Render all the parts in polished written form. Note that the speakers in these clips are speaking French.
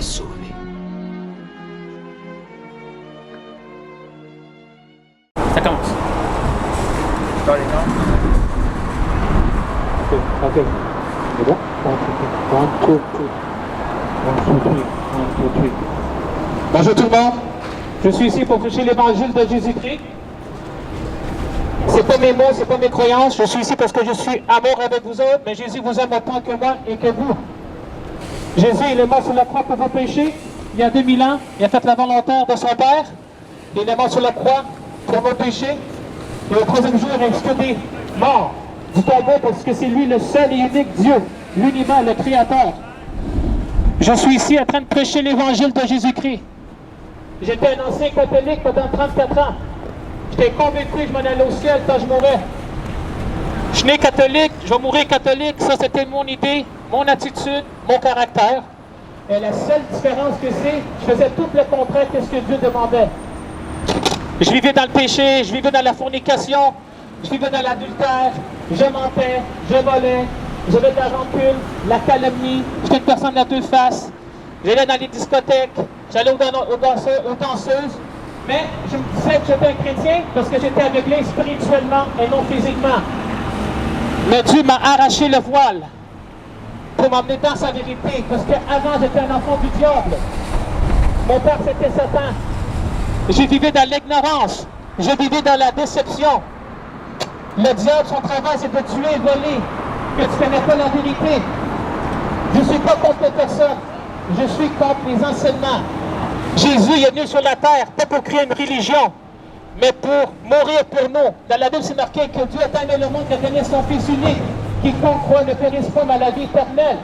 sauvé. Ça commence. Starting now. Okay. C'est bon? 1, 2, 3. Bonjour tout le monde. Je suis ici pour prêcher l'évangile de Jésus-Christ. C'est pas mes mots, c'est pas mes croyances. Je suis ici parce que je suis amour avec vous autres, mais Jésus vous aime autant que moi et que vous. Jésus, il est mort sur la croix pour vos péchés. Il y a 2000 ans, il a fait la volonté de son Père. Il est mort sur la croix pour vos péchés. Et au troisième jour, il a excédé mort du tombeau parce que c'est lui le seul et unique Dieu, l'univers, le Créateur. Je suis ici en train de prêcher l'évangile de Jésus-Christ. J'étais un ancien catholique pendant 34 ans. J'étais convaincu que je m'en allais au ciel quand je mourrais. Je suis né catholique, je vais mourir catholique. Ça, c'était mon idée, mon attitude, mon caractère. Et la seule différence que c'est, je faisais tout le contraire de ce que Dieu demandait. Je vivais dans le péché, je vivais dans la fornication, je vivais dans l'adultère, je mentais, je volais, j'avais de la rancune, la calomnie, j'étais une personne à deux faces. J'allais dans les discothèques, j'allais aux danseuses, mais je me disais que j'étais un chrétien parce que j'étais aveuglé spirituellement et non physiquement. Mais Dieu m'a arraché le voile pour m'emmener dans sa vérité, parce qu'avant j'étais un enfant du diable. Mon père c'était Satan. Je vivais dans l'ignorance, je vivais dans la déception. Le diable, son travail c'est de tuer et voler, que tu ne connais pas la vérité. Je ne suis pas contre les personnes, je suis contre les enseignements. Jésus est venu sur la terre, pas pour créer une religion, mais pour mourir pour nous. Dans la Bible, c'est marqué que Dieu a aimé le monde qui a donné son Fils unique. Quiconque croit ne périsse pas, mais à la vie éternelle.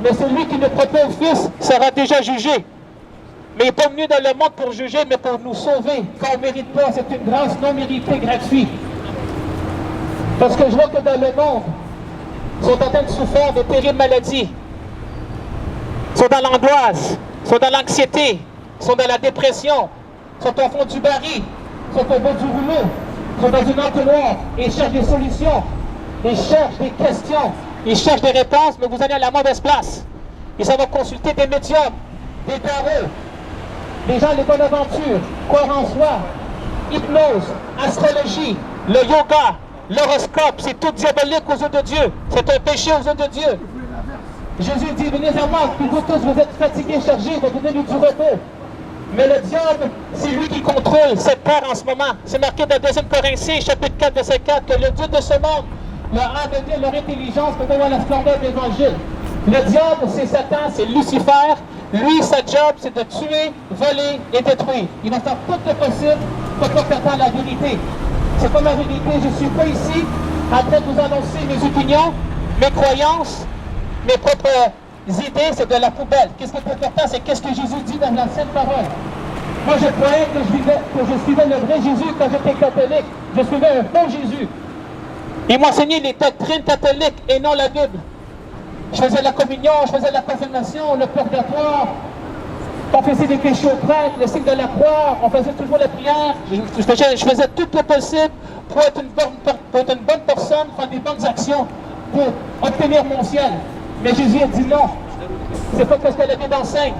Mais celui qui ne croit pas au Fils sera déjà jugé. Mais il n'est pas venu dans le monde pour juger, mais pour nous sauver. Quand on ne mérite pas, c'est une grâce non méritée, gratuite. Parce que je vois que dans le monde, ils sont en train de souffrir de terribles maladies. Ils sont dans l'angoisse, ils sont dans l'anxiété, ils sont dans la dépression, ils sont au fond du baril, ils sont au bout du rouleau, ils sont dans une entonnoir et ils cherchent des solutions, ils cherchent des questions, ils cherchent des réponses, mais vous allez à la mauvaise place. Ils s'en vont consulter des médiums, des tarots, des gens de bonne aventure, croire en soi, hypnose, astrologie, le yoga, l'horoscope, c'est tout diabolique aux yeux de Dieu. C'est un péché aux yeux de Dieu. Jésus dit, venez à moi, puis vous tous, vous êtes fatigués, chargés, vous venez du repos. Mais le diable, c'est lui qui contrôle cette terre en ce moment. C'est marqué dans 2 Corinthiens, chapitre 4, verset 4, que le Dieu de ce monde leur a aveuglé leur intelligence pour voir la splendeur de l'Évangile. Le diable, c'est Satan, c'est Lucifer. Lui, sa job, c'est de tuer, voler et détruire. Il va faire tout le possible pour pas faire taire la vérité. C'est pas ma vérité, je ne suis pas ici en train de vous annoncer mes opinions, mes croyances, mes propres idées, c'est de la poubelle. Qu'est-ce qui est important, c'est qu'est-ce que Jésus dit dans la Sainte Parole. Moi, je croyais que je suivais le vrai Jésus quand j'étais catholique. Je suivais un faux Jésus. Il m'enseignait les doctrines catholiques et non la Bible. Je faisais la communion, je faisais la confirmation, le purgatoire. On faisait des péchés au prêtre, le signe de la croix, on faisait toujours la prière. Je faisais tout le possible pour être une bonne personne, faire des bonnes actions pour obtenir mon ciel. Mais Jésus a dit non. C'est pas parce que la Bible enseigne.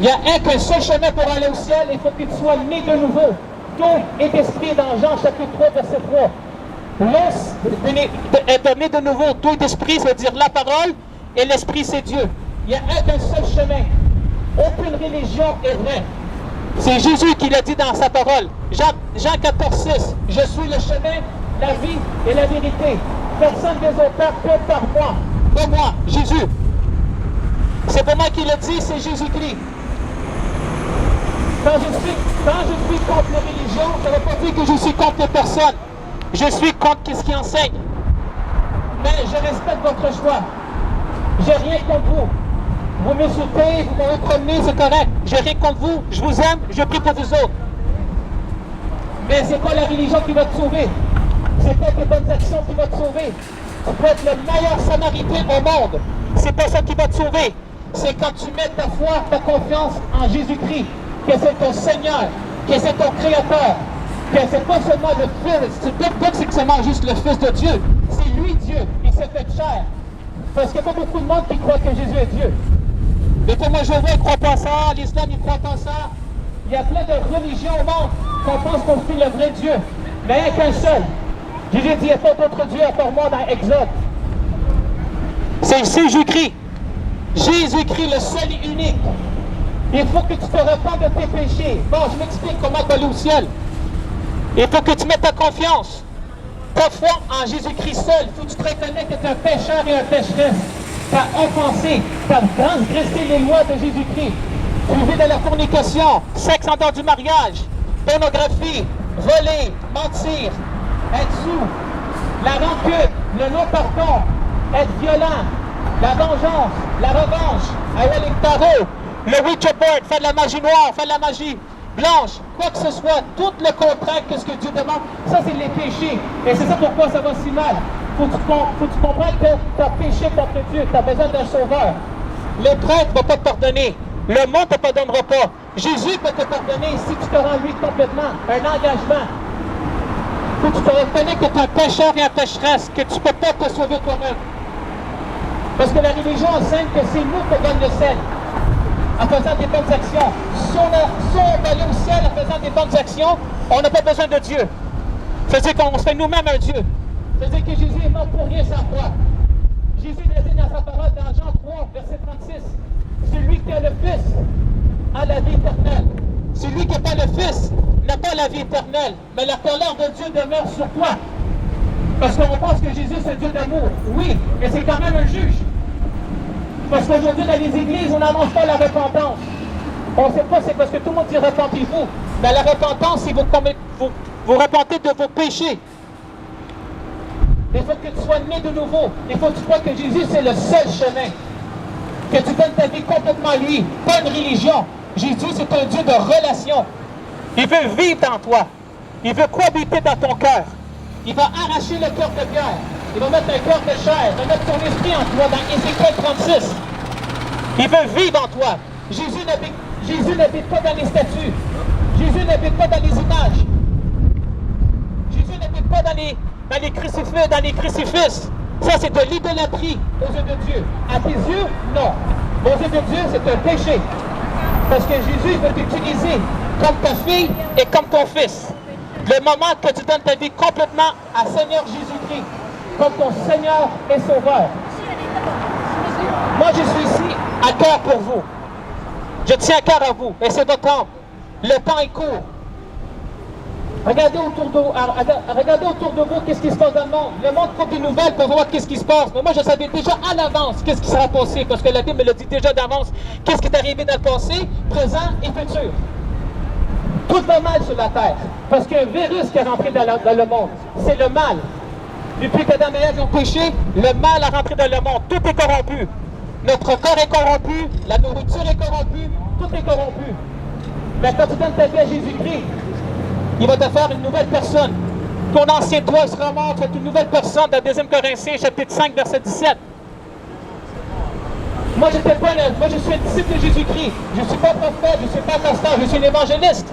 Il n'y a qu'un seul chemin pour aller au ciel, il faut que tu sois né de nouveau. D'eau et d'esprit dans Jean chapitre 3, verset 3. Être né de nouveau, d'eau et d'esprit, ça veut dire la parole, et l'esprit c'est Dieu. Il n'y a qu'un seul chemin. Aucune religion est vraie. C'est Jésus qui l'a dit dans sa parole. Jean 14, 6. Je suis le chemin, la vie et la vérité. Personne des auteurs peut par moi. Pas moi, Jésus. C'est pas moi qui le dit, c'est Jésus-Christ. Quand je suis contre les religions, ça ne veut pas dire que je suis contre les personnes. Je suis contre ce qui enseigne. Mais je respecte votre choix. J'ai rien contre vous. Vous m'insultez, vous m'avez promené, c'est correct. J'ai rien contre vous, je vous aime, je prie pour vous autres. Mais c'est pas la religion qui va te sauver. C'est pas tes bonnes actions qui vont te sauver. Tu peux être le meilleur samaritain au monde. C'est pas ça qui va te sauver. C'est quand tu mets ta foi, ta confiance en Jésus-Christ, que c'est ton Seigneur, que c'est ton Créateur, que c'est pas seulement le Fils, c'est pas que c'est seulement juste le Fils de Dieu. C'est lui Dieu, il s'est fait chair. Parce qu'il n'y a pas beaucoup de monde qui croit que Jésus est Dieu. Les témoins Jéhovah ne croient pas ça, l'islam ne croit pas ça. Il y a plein de religions au monde qu'on pense qu'on suit le vrai Dieu. Mais il n'y a qu'un seul. Jésus dit, il n'y a pas d'autre Dieu à part moi dans Exode. C'est Jésus-Christ. Jésus-Christ, le seul et unique. Il faut que tu te repentes de tes péchés. Bon, je m'explique comment tu aller au ciel. Il faut que tu mettes ta confiance, ta foi en Jésus-Christ seul. Il faut que tu te reconnaisses que tu es un pécheur et un pécheresse. Tu as offensé, tu as transgressé les lois de Jésus-Christ. Tu vis dans la fornication, sexe en dehors du mariage, pornographie, voler, mentir, être sous, la rancune, le non-pardon, être violent, la vengeance, la revanche, avoir les tarots, le Ouija board, faire de la magie noire, faire de la magie blanche, quoi que ce soit, tout le contraire que ce que Dieu demande, ça c'est les péchés. Et c'est ça pourquoi ça va si mal. Faut que tu comprennes que tu as péché contre Dieu, tu as besoin d'un sauveur. Les prêtres ne vont pas te pardonner. Le monde ne te pardonnera pas. Jésus peut te pardonner si tu te rends lui complètement. Un engagement. Faut que tu te reconnais que tu es un pécheur et un pécheresse, que tu ne peux pas te sauver toi-même. Parce que la religion enseigne que c'est nous qui gagnons le ciel en faisant des bonnes actions. Si on va aller au ciel en faisant des bonnes actions, on n'a pas besoin de Dieu. Ça veut dire qu'on se fait nous-mêmes un Dieu. Ça veut dire que Jésus est mort pour rien sans croix. Jésus l'a dit dans sa parole dans Jean 3, verset 36. Celui qui a le Fils a la vie éternelle. Celui qui n'a pas le Fils n'a pas la vie éternelle. Mais la colère de Dieu demeure sur toi. Parce qu'on pense que Jésus c'est Dieu d'amour. Oui, mais c'est quand même un juge. Parce qu'aujourd'hui, dans les églises, on n'annonce pas la repentance. On ne sait pas, c'est parce que tout le monde dit repentez-vous. Mais la repentance, c'est vous repentez de vos péchés. Il faut que tu sois né de nouveau. Il faut que tu crois que Jésus, c'est le seul chemin. Que tu donnes ta vie complètement à lui. Pas une religion. Jésus, c'est un Dieu de relation. Il veut vivre dans toi. Il veut cohabiter dans ton cœur. Il va arracher le cœur de pierre. Il va mettre un cœur de chair. Il va mettre son esprit en toi dans Ézéchiel 36. Il veut vivre en toi. Jésus n'habite pas dans les statues. Jésus n'habite pas dans les images. Jésus n'habite pas dans les crucifix. Ça, c'est de l'idolâtrie aux yeux de Dieu. À tes yeux, non. Aux yeux de Dieu, c'est un péché. Parce que Jésus veut t'utiliser comme ta fille et comme ton fils. Le moment que tu donnes ta vie complètement à Seigneur Jésus-Christ, comme ton Seigneur et Sauveur. Moi, je suis ici à cœur pour vous. Je tiens à cœur à vous. Et c'est votre temps. Le temps est court. Regardez autour de vous, qu'est-ce qui se passe dans le monde. Le monde trouve des nouvelles pour voir qu'est-ce qui se passe. Mais moi, je savais déjà à l'avance qu'est-ce qui sera passé, parce que la Bible me le dit déjà d'avance. Qu'est-ce qui est arrivé dans le passé, présent et futur. Tout va mal sur la terre, parce qu'il y a un virus qui est rentré dans le monde. C'est le mal. Depuis qu'Adam et Ève ont péché, le mal a rentré dans le monde. Tout est corrompu. Notre corps est corrompu, la nourriture est corrompue, tout est corrompu. Mais quand tu donnes ta vie à Jésus-Christ, il va te faire une nouvelle personne. Ton ancien toi sera mort, tu es une nouvelle personne dans 2 Corinthiens, chapitre 5, verset 17. Moi, je suis un disciple de Jésus-Christ. Je ne suis pas prophète, je ne suis pas pasteur, je suis un évangéliste.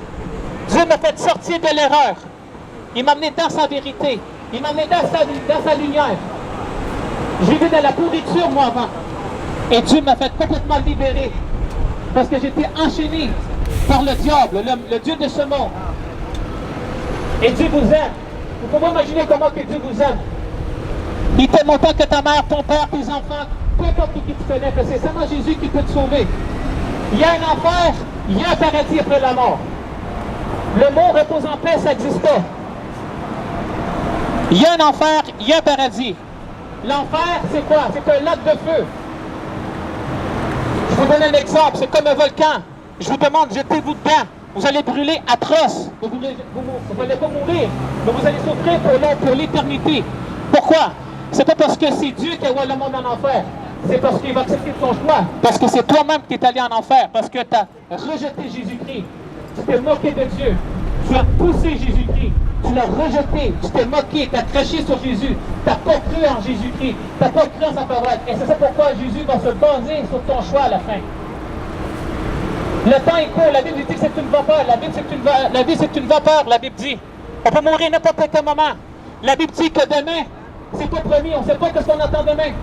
Dieu m'a fait sortir de l'erreur. Il m'a amené dans sa vérité. Il m'a amené dans sa lumière. J'ai vu dans la pourriture, moi, avant. Et Dieu m'a fait complètement libérer. Parce que j'étais enchaîné par le diable, le Dieu de ce monde. Et Dieu vous aime. Vous pouvez imaginer comment que Dieu vous aime. Il t'aime autant que ta mère, ton père, tes enfants, peu importe qui tu connais, que c'est seulement Jésus qui peut te sauver. Il y a un enfer, il y a un paradis après la mort. Le mot repose en paix, ça n'existe pas. Il y a un enfer, il y a un paradis. L'enfer, c'est quoi? C'est un lac de feu. Je vous donne un exemple, c'est comme un volcan. Je vous demande, jetez-vous dedans. Vous allez brûler atroce. Vous n'allez pas mourir, mais vous allez souffrir pour l'éternité. Pourquoi? C'est pas parce que c'est Dieu qui envoie le monde en enfer. C'est parce qu'il va accepter ton choix. Parce que c'est toi-même qui es allé en enfer. Parce que tu as rejeté Jésus-Christ. Tu t'es moqué de Dieu. Tu as poussé Jésus-Christ. Tu l'as rejeté. Tu t'es moqué. Tu as craché sur Jésus. Tu n'as pas cru en Jésus-Christ. Tu n'as pas cru en sa parole. Et c'est ça pourquoi Jésus va se baser sur ton choix à la fin. Le temps est court. La Bible dit que c'est une vapeur. La vie, c'est une vapeur. La Bible dit. On peut mourir n'importe quel moment. La Bible dit que demain, c'est pas promis. On ne sait pas ce qu'on attend demain.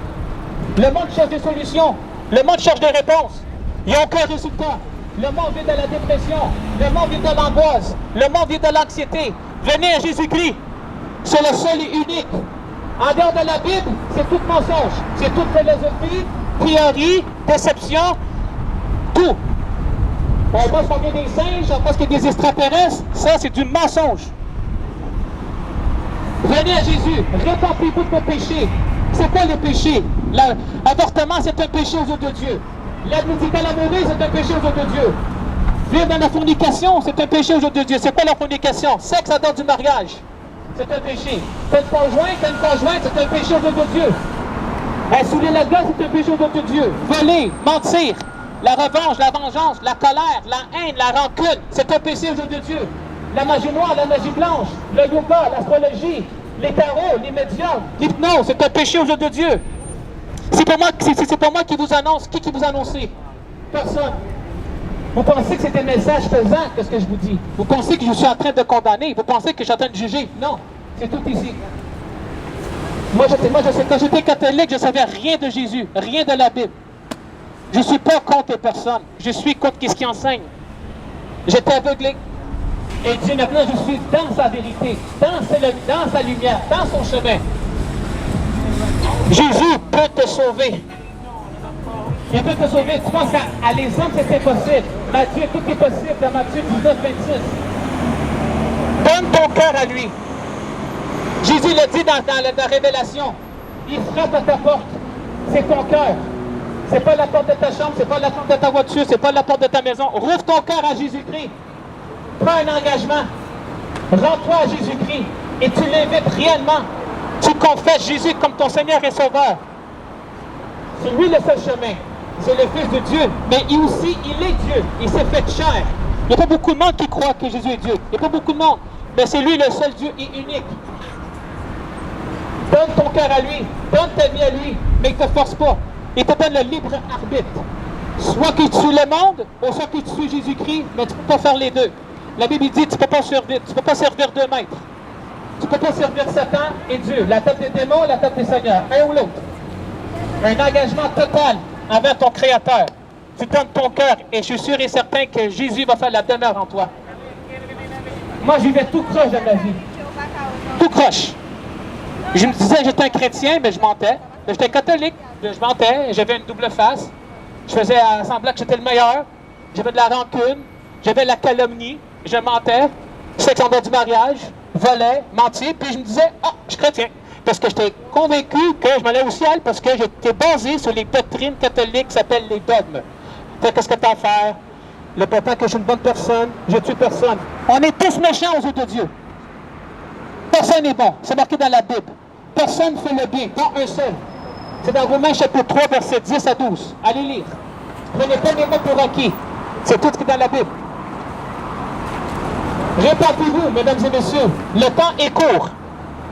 Le monde cherche des solutions. Le monde cherche des réponses. Il n'y a aucun résultat. Le monde vit de la dépression, le monde vit de l'angoisse, le monde vit de l'anxiété. Venez à Jésus-Christ. C'est le seul et unique. En dehors de la Bible, c'est tout mensonge. C'est toute philosophie, théorie, déception, tout. On pense qu'on est des singes, on pense qu'il y a des extraterrestres. Ça, c'est du mensonge. Venez à Jésus, répentez-vous de vos péchés. C'est quoi le péché? L'avortement, c'est un péché aux yeux de Dieu. L'aide médicale à mourir, c'est un péché aux yeux de Dieu. Vivre dans la fornication, c'est un péché aux yeux de Dieu. C'est quoi la fornication? Sexe en dehors du mariage, c'est un péché. T'as une conjointe, c'est un péché aux yeux de Dieu. Saouler la gueule, c'est un péché aux yeux de Dieu. Voler, mentir, la revanche, la vengeance, la colère, la haine, la rancune, c'est un péché aux yeux de Dieu. La magie noire, la magie blanche, le yoga, l'astrologie, les tarots, les médiums, l'hypnose, c'est un péché aux yeux de Dieu. C'est pas moi qui vous annonce. Qui vous annonce? Personne. Vous pensez que c'est un message faisant que ce que je vous dis? Vous pensez que je suis en train de condamner? Vous pensez que je suis en train de juger? Non, c'est tout ici. Moi, quand j'étais catholique, je ne savais rien de Jésus, rien de la Bible. Je ne suis pas contre les personnes. Je suis contre ce qu'il enseigne. J'étais aveuglé. Et Dieu, maintenant, je suis dans sa vérité, dans sa lumière, dans son chemin. Jésus peut te sauver. Il peut te sauver. Tu penses qu'à les hommes, c'est impossible. Matthieu, tout est possible dans Matthieu 19, 26. Donne ton cœur à lui. Jésus le dit dans la Révélation. Il frappe à ta porte. C'est ton cœur. C'est pas la porte de ta chambre, c'est pas la porte de ta voiture, c'est pas la porte de ta maison. Rouvre ton cœur à Jésus-Christ. Prends un engagement. Rends-toi à Jésus-Christ et tu l'invites réellement. Tu confesses Jésus comme ton Seigneur et Sauveur. C'est lui le seul chemin. C'est le Fils de Dieu. Mais il est Dieu. Il s'est fait chair. Il n'y a pas beaucoup de monde qui croit que Jésus est Dieu. Il n'y a pas beaucoup de monde. Mais c'est lui le seul Dieu et unique. Donne ton cœur à lui. Donne ta vie à lui. Mais il ne te force pas. Il te donne le libre arbitre. Soit que tu suis le monde, ou soit que tu suis Jésus-Christ, mais tu ne peux pas faire les deux. La Bible dit tu ne peux pas servir deux maîtres. Tu ne peux pas servir Satan et Dieu. La tête des démons, la tête des seigneurs. Un ou l'autre. Un engagement total envers ton Créateur. Tu donnes ton cœur et je suis sûr et certain que Jésus va faire la demeure en toi. Moi, j'y vais tout croche dans ma vie. Tout croche. Je me disais que j'étais un chrétien, mais je mentais. J'étais catholique, je mentais, j'avais une double face. Je faisais semblant que j'étais le meilleur. J'avais de la rancune, j'avais de la calomnie, je mentais. Sexe en dehors du mariage, volais, mentais, puis je me disais, je suis chrétien. Parce que j'étais convaincu que je m'allais au ciel, parce que j'étais basé sur les doctrines catholiques qui s'appellent les dogmes. Qu'est-ce que tu as à faire? Le papa que je suis une bonne personne, je tue personne. On est tous méchants aux yeux de Dieu. Personne n'est bon. C'est marqué dans la Bible. Personne ne fait le bien, pas un seul. C'est dans Romains chapitre 3, versets 10 à 12. Allez lire. Prenez pas les mots pour acquis. C'est tout ce qui est dans la Bible. Répentez-vous, mesdames et messieurs. Le temps est court.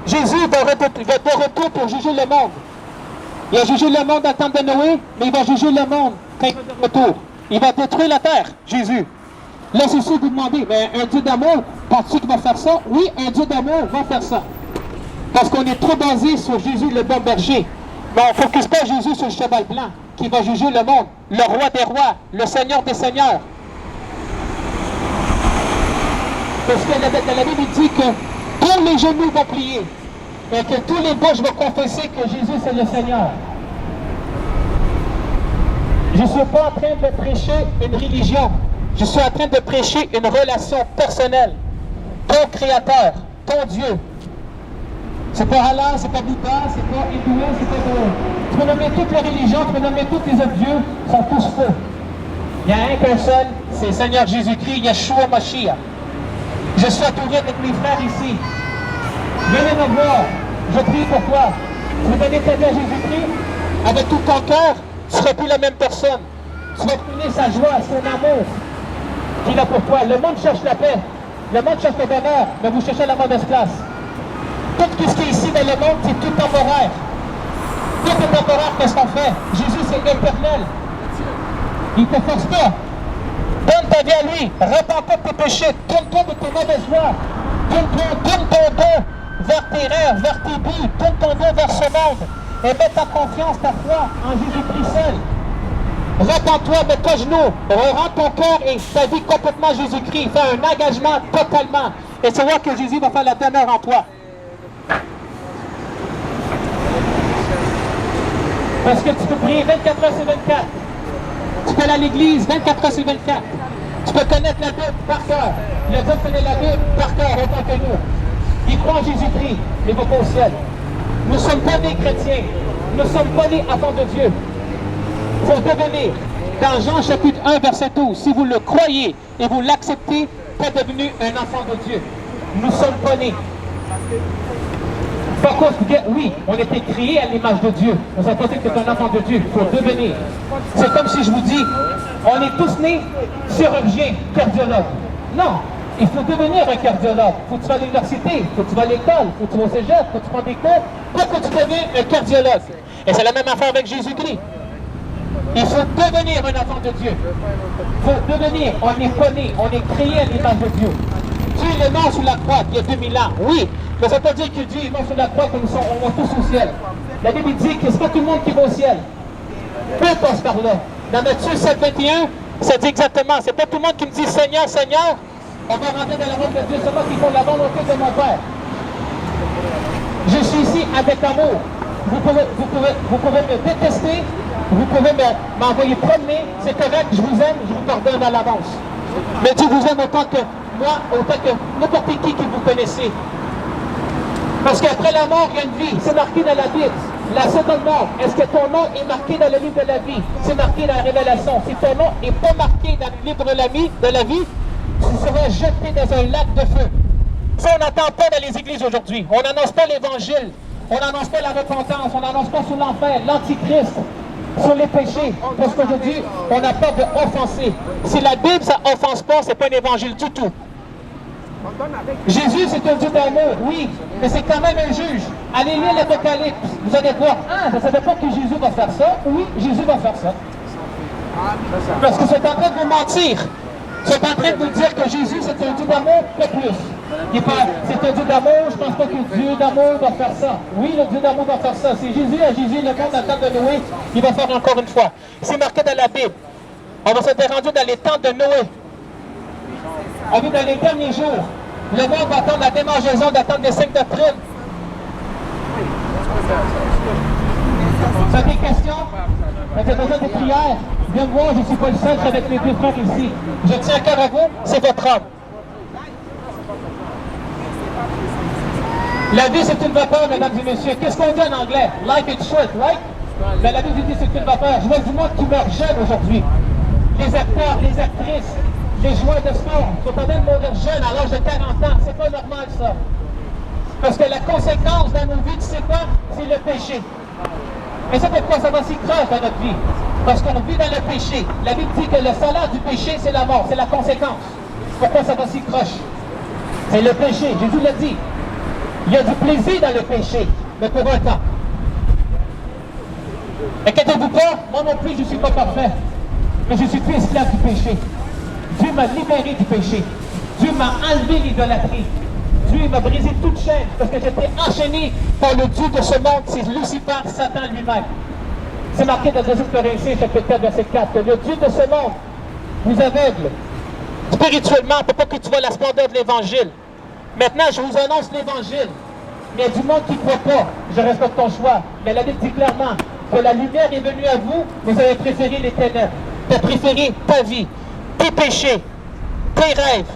Jésus va de retour pour juger le monde. Il a jugé le monde dans le temps de Noé, mais il va juger le monde quand il va de retour. Il va détruire la terre, Jésus. Là, c'est sûr que vous demandez, mais un Dieu d'amour, penses-tu qu'il va faire ça? Oui, un Dieu d'amour va faire ça. Parce qu'on est trop basé sur Jésus le bon berger. Mais on ne focus pas Jésus sur le cheval blanc qui va juger le monde, le roi des rois, le seigneur des seigneurs. Parce que la Bible dit que tous les genoux vont plier et que tous les bouches vont confesser que Jésus c'est le Seigneur. Je ne suis pas en train de prêcher une religion. Je suis en train de prêcher une relation personnelle. Ton Créateur, ton Dieu. C'est pas Allah, c'est pas Bouddha, c'est pas hindou, c'est pas... Tu peux nommer toutes les religions, tu peux nommer tous les autres dieux, ils sont tous faux. Il y a un qu'un seul, c'est le Seigneur Jésus-Christ, Yeshua Mashiach. Je suis entouré avec mes frères ici. Venez me voir, je prie pour toi. Tu veux donner ta vie à Jésus-Christ? Avec tout ton cœur, tu ne seras plus la même personne. Tu vas trouver sa joie, son amour qu'il a pour toi. Le monde cherche la paix, le monde cherche le bonheur, mais vous cherchez la mauvaise place. Tout ce qui est ici dans le monde, c'est tout temporaire. Tout est temporaire, qu'est-ce qu'on fait? Jésus, c'est éternel. Il ne te force pas. Donne ta vie à lui. Repends-toi de tes péchés. Tourne-toi de tes mauvaises voies. Tourne ton dos vers tes rêves, vers tes buts. Tourne ton dos vers ce monde. Et mets ta confiance, ta foi en Jésus-Christ seul. Repends-toi, mets-toi à genoux, rends ton cœur et ta vie complètement à Jésus-Christ. Fais un engagement totalement. Et c'est là que Jésus va faire la demeure en toi. Parce que tu peux prier 24 heures sur 24. Tu peux aller à l'église 24 heures sur 24. Tu peux connaître la Bible par cœur. Le Dieu connaît la Bible par cœur autant que nous. Il croit en Jésus-Christ, mais va pas au ciel. Nous ne sommes pas des chrétiens. Nous ne sommes pas nés enfants de Dieu. Il faut devenir. Dans Jean chapitre 1, verset 12, si vous le croyez et vous l'acceptez, vous êtes devenu un enfant de Dieu. Nous ne sommes pas nés. Par contre, oui, on a été créés à l'image de Dieu. On ne pas dit que tu es un enfant de Dieu. Il faut devenir. C'est comme si je vous dis, on est tous nés chirurgiens, cardiologues. Non, il faut devenir un cardiologue. Il faut que tu vas à l'université, il faut que tu vas à l'école, il faut que tu vas au cégep, il faut que tu prends des cours pour que tu deviennes un cardiologue. Et c'est la même affaire avec Jésus-Christ. Il faut devenir un enfant de Dieu. Il faut devenir, on n'est pas né, on est créé à l'image de Dieu. Dieu est mort sur la croix il y a 2000 ans, oui. Mais ça veut pas dire que Dieu est mort sur la croix que on va tous au ciel. La Bible dit que c'est pas tout le monde qui va au ciel. Peu passe par là. Dans Matthieu 7, 21, ça dit exactement, c'est pas tout le monde qui me dit Seigneur, Seigneur, on va rentrer dans la route de Dieu, c'est moi qui font la volonté de mon Père. Je suis ici avec amour. Vous pouvez me détester, vous pouvez m'envoyer promener, c'est correct, je vous aime, je vous pardonne à l'avance. Mais Dieu vous aime autant que moi, autant que n'importe qui que vous connaissez. Parce qu'après la mort, il y a une vie. C'est marqué dans la Bible. La seconde mort, est-ce que ton nom est marqué dans le livre de la vie? C'est marqué dans la Révélation. Si ton nom n'est pas marqué dans le livre de la vie, tu seras jeté dans un lac de feu. Ça, on n'entend pas dans les églises aujourd'hui. On n'annonce pas l'Évangile. On n'annonce pas la repentance. On n'annonce pas sur l'enfer, l'Antichrist, sur les péchés. Parce qu'aujourd'hui, on a peur d'offenser. Si la Bible, ça offense pas, c'est pas un évangile du tout. Jésus, c'est un Dieu d'amour, oui, mais c'est quand même un juge. Allez lire l'Apocalypse, vous allez voir, je ne savais pas que Jésus va faire ça. Oui, Jésus va faire ça. Parce que c'est en train de vous mentir. C'est en train de vous dire que Jésus, c'est un Dieu d'amour, pas plus. C'est un Dieu d'amour, je ne pense pas que le Dieu d'amour va faire ça. Oui, le Dieu d'amour va faire ça. C'est Jésus, à Jésus, le monde attend de Noé, il va faire encore une fois. C'est marqué dans la Bible. On va s'être rendu dans les temps de Noé. On vit dans les derniers jours. Le monde va attendre la démangeaison, d'attendre les 5 doctrines. Vous avez des questions? Vous avez besoin de prières? Viens me voir, je ne suis pas le seul, je suis avec mes deux frères ici. Je tiens à cœur à vous, c'est votre âme. La vie, c'est une vapeur, mesdames et messieurs. Qu'est-ce qu'on dit en anglais? Life is short, right? Mais la Bible dit que c'est une vapeur. Je vois du monde qui meurt jeune aujourd'hui. Les acteurs, les actrices, les joueurs de sport sont en train de mourir jeunes à l'âge de 40 ans. C'est pas normal, ça. Parce que la conséquence dans nos vies, tu sais quoi? C'est le péché. Et c'est pourquoi ça va si croche dans notre vie. Parce qu'on vit dans le péché. La Bible dit que le salaire du péché, c'est la mort. C'est la conséquence. Pourquoi ça va si croche? C'est le péché. Jésus l'a dit. Il y a du plaisir dans le péché, mais pour un temps. Inquiétez-vous pas, moi non plus, je ne suis pas parfait. Mais je suis plus esclave du péché. Dieu m'a libéré du péché. Dieu m'a enlevé l'idolâtrie. Dieu m'a brisé toute chaîne parce que j'étais enchaîné par le Dieu de ce monde, c'est Lucifer, Satan lui-même. C'est marqué dans 2 Corinthiens, chapitre 4, verset 4, que le Dieu de ce monde vous aveugle spirituellement pour pas que tu vois la splendeur de l'Évangile. Maintenant, je vous annonce l'Évangile. Il y a du monde qui ne croit pas. Je respecte ton choix. Mais la Bible dit clairement que la lumière est venue à vous, vous avez préféré les ténèbres. Tu as préféré ta vie, tes péchés, tes rêves.